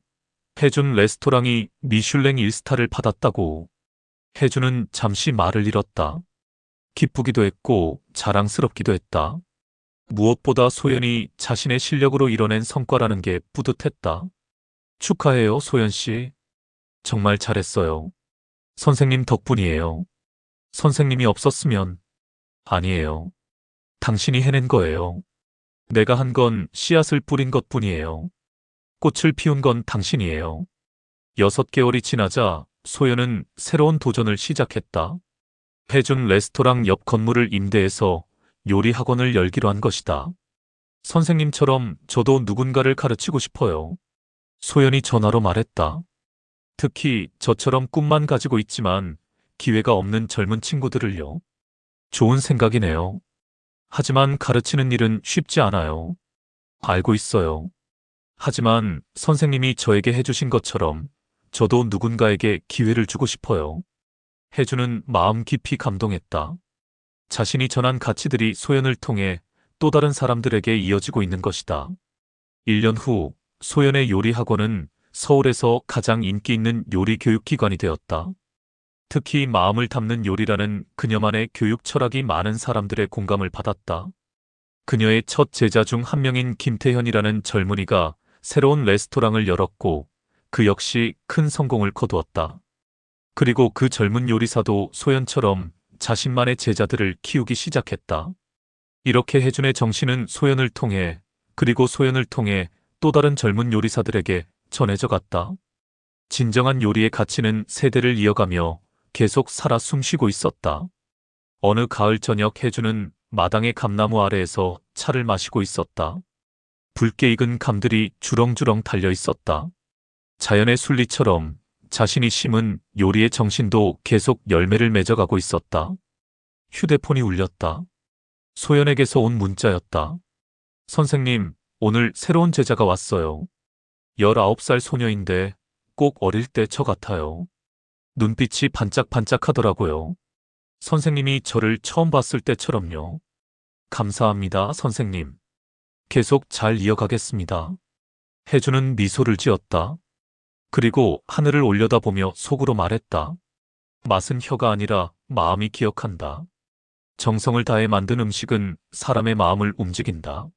혜준 레스토랑이 미슐랭 1스타를 받았다고. 혜준은 잠시 말을 잃었다. 기쁘기도 했고 자랑스럽기도 했다. 무엇보다 소연이 자신의 실력으로 이뤄낸 성과라는 게 뿌듯했다. 축하해요, 소연 씨. 정말 잘했어요. 선생님 덕분이에요. 선생님이 없었으면. 아니에요. 당신이 해낸 거예요. 내가 한 건 씨앗을 뿌린 것뿐이에요. 꽃을 피운 건 당신이에요. 6개월이 지나자 소연은 새로운 도전을 시작했다. 혜준 레스토랑 옆 건물을 임대해서 요리 학원을 열기로 한 것이다. 선생님처럼 저도 누군가를 가르치고 싶어요. 소연이 전화로 말했다. 특히 저처럼 꿈만 가지고 있지만 기회가 없는 젊은 친구들을요. 좋은 생각이네요. 하지만 가르치는 일은 쉽지 않아요. 알고 있어요. 하지만 선생님이 저에게 해주신 것처럼 저도 누군가에게 기회를 주고 싶어요. 혜주는 마음 깊이 감동했다. 자신이 전한 가치들이 소연을 통해 또 다른 사람들에게 이어지고 있는 것이다. 1년 후 소연의 요리 학원은 서울에서 가장 인기 있는 요리 교육기관이 되었다. 특히 마음을 담는 요리라는 그녀만의 교육 철학이 많은 사람들의 공감을 받았다. 그녀의 첫 제자 중 한 명인 김태현이라는 젊은이가 새로운 레스토랑을 열었고 그 역시 큰 성공을 거두었다. 그리고 그 젊은 요리사도 소연처럼 자신만의 제자들을 키우기 시작했다. 이렇게 혜준의 정신은 소연을 통해 그리고 소연을 통해 또 다른 젊은 요리사들에게 전해져 갔다. 진정한 요리의 가치는 세대를 이어가며 계속 살아 숨쉬고 있었다. 어느 가을 저녁 혜준은 마당의 감나무 아래에서 차를 마시고 있었다. 붉게 익은 감들이 주렁주렁 달려 있었다. 자연의 순리처럼 자신이 심은 요리의 정신도 계속 열매를 맺어가고 있었다. 휴대폰이 울렸다. 소연에게서 온 문자였다. 선생님, 오늘 새로운 제자가 왔어요. 19살 소녀인데 꼭 어릴 때 저 같아요. 눈빛이 반짝반짝하더라고요. 선생님이 저를 처음 봤을 때처럼요. 감사합니다, 선생님. 계속 잘 이어가겠습니다. 혜주는 미소를 지었다. 그리고 하늘을 올려다보며 속으로 말했다. 맛은 혀가 아니라 마음이 기억한다. 정성을 다해 만든 음식은 사람의 마음을 움직인다.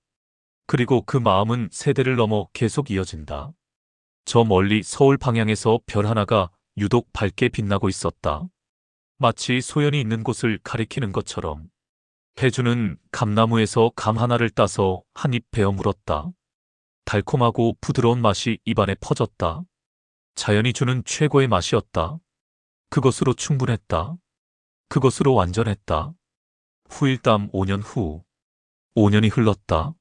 그리고 그 마음은 세대를 넘어 계속 이어진다. 저 멀리 서울 방향에서 별 하나가 유독 밝게 빛나고 있었다. 마치 소연이 있는 곳을 가리키는 것처럼. 혜주는 감나무에서 감 하나를 따서 한 입 베어 물었다. 달콤하고 부드러운 맛이 입안에 퍼졌다. 자연이 주는 최고의 맛이었다. 그것으로 충분했다. 그것으로 완전했다. 후일담 5년 후. 5년이 흘렀다.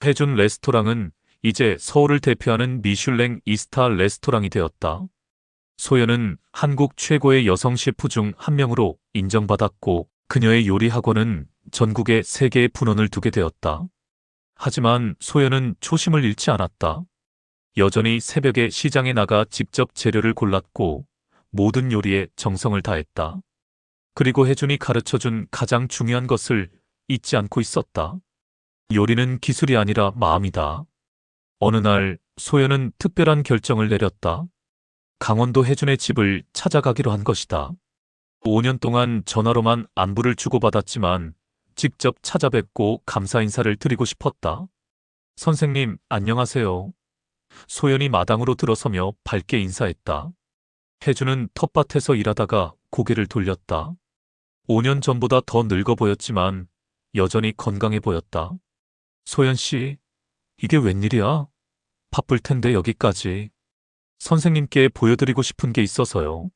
혜준 레스토랑은 이제 서울을 대표하는 미슐랭 2스타 레스토랑이 되었다. 소연은 한국 최고의 여성 셰프 중 한 명으로 인정받았고 그녀의 요리 학원은 전국에 3개의 분원을 두게 되었다. 하지만 소연은 초심을 잃지 않았다. 여전히 새벽에 시장에 나가 직접 재료를 골랐고 모든 요리에 정성을 다했다. 그리고 혜준이 가르쳐준 가장 중요한 것을 잊지 않고 있었다. 요리는 기술이 아니라 마음이다. 어느 날 소연은 특별한 결정을 내렸다. 강원도 혜준의 집을 찾아가기로 한 것이다. 5년 동안 전화로만 안부를 주고받았지만 직접 찾아뵙고 감사 인사를 드리고 싶었다. 선생님, 안녕하세요. 소연이 마당으로 들어서며 밝게 인사했다. 혜준은 텃밭에서 일하다가 고개를 돌렸다. 5년 전보다 더 늙어 보였지만 여전히 건강해 보였다. 소연 씨, 이게 웬일이야? 바쁠 텐데 여기까지. 선생님께 보여드리고 싶은 게 있어서요.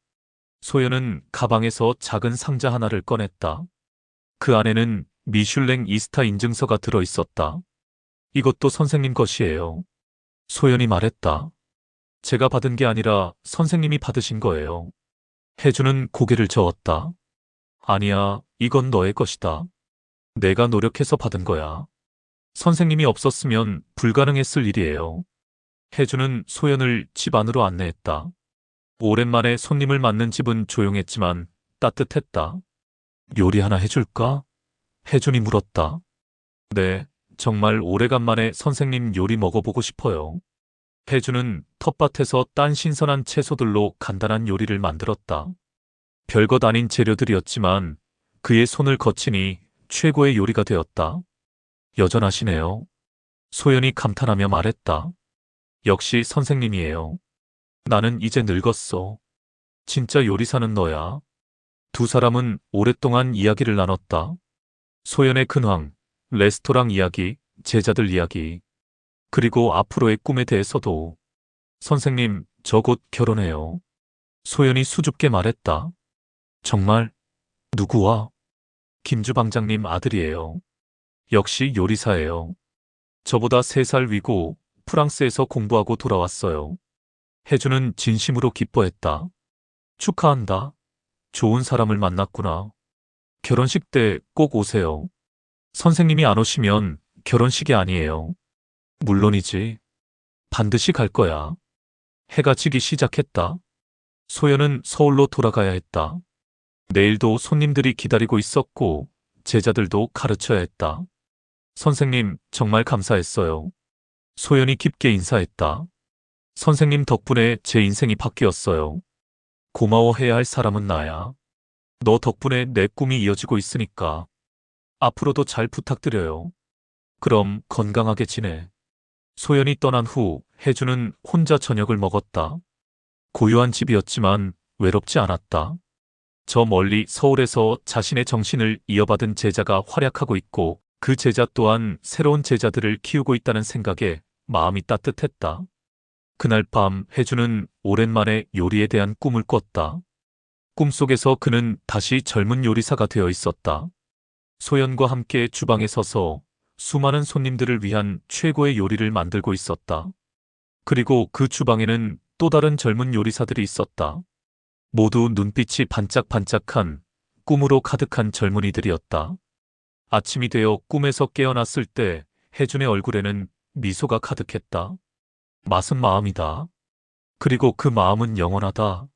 소연은 가방에서 작은 상자 하나를 꺼냈다. 그 안에는 미슐랭 이스타 인증서가 들어 있었다. 이것도 선생님 것이에요. 소연이 말했다. 제가 받은 게 아니라 선생님이 받으신 거예요. 혜주는 고개를 저었다. 아니야, 이건 너의 것이다. 내가 노력해서 받은 거야. 선생님이 없었으면 불가능했을 일이에요. 혜주는 소연을 집 안으로 안내했다. 오랜만에 손님을 맞는 집은 조용했지만 따뜻했다. 요리 하나 해줄까? 혜준이 물었다. 네, 정말 오래간만에 선생님 요리 먹어보고 싶어요. 혜준은 텃밭에서 딴 신선한 채소들로 간단한 요리를 만들었다. 별것 아닌 재료들이었지만 그의 손을 거치니 최고의 요리가 되었다. 여전하시네요. 소연이 감탄하며 말했다. 역시 선생님이에요. 나는 이제 늙었어. 진짜 요리사는 너야. 두 사람은 오랫동안 이야기를 나눴다. 소연의 근황, 레스토랑 이야기, 제자들 이야기, 그리고 앞으로의 꿈에 대해서도. 선생님, 저 곧 결혼해요. 소연이 수줍게 말했다. 정말? 누구와? 김주방장님 아들이에요. 역시 요리사예요. 저보다 3살 위고 프랑스에서 공부하고 돌아왔어요. 혜주는 진심으로 기뻐했다. 축하한다. 좋은 사람을 만났구나. 결혼식 때 꼭 오세요. 선생님이 안 오시면 결혼식이 아니에요. 물론이지. 반드시 갈 거야. 해가 지기 시작했다. 소연은 서울로 돌아가야 했다. 내일도 손님들이 기다리고 있었고 제자들도 가르쳐야 했다. 선생님, 정말 감사했어요. 소연이 깊게 인사했다. 선생님 덕분에 제 인생이 바뀌었어요. 고마워해야 할 사람은 나야. 너 덕분에 내 꿈이 이어지고 있으니까. 앞으로도 잘 부탁드려요. 그럼 건강하게 지내. 소연이 떠난 후 혜주는 혼자 저녁을 먹었다. 고요한 집이었지만 외롭지 않았다. 저 멀리 서울에서 자신의 정신을 이어받은 제자가 활약하고 있고 그 제자 또한 새로운 제자들을 키우고 있다는 생각에 마음이 따뜻했다. 그날 밤 혜주는 오랜만에 요리에 대한 꿈을 꿨다. 꿈속에서 그는 다시 젊은 요리사가 되어 있었다. 소연과 함께 주방에 서서 수많은 손님들을 위한 최고의 요리를 만들고 있었다. 그리고 그 주방에는 또 다른 젊은 요리사들이 있었다. 모두 눈빛이 반짝반짝한 꿈으로 가득한 젊은이들이었다. 아침이 되어 꿈에서 깨어났을 때 혜준의 얼굴에는 미소가 가득했다. 맛은 마음이다. 그리고 그 마음은 영원하다.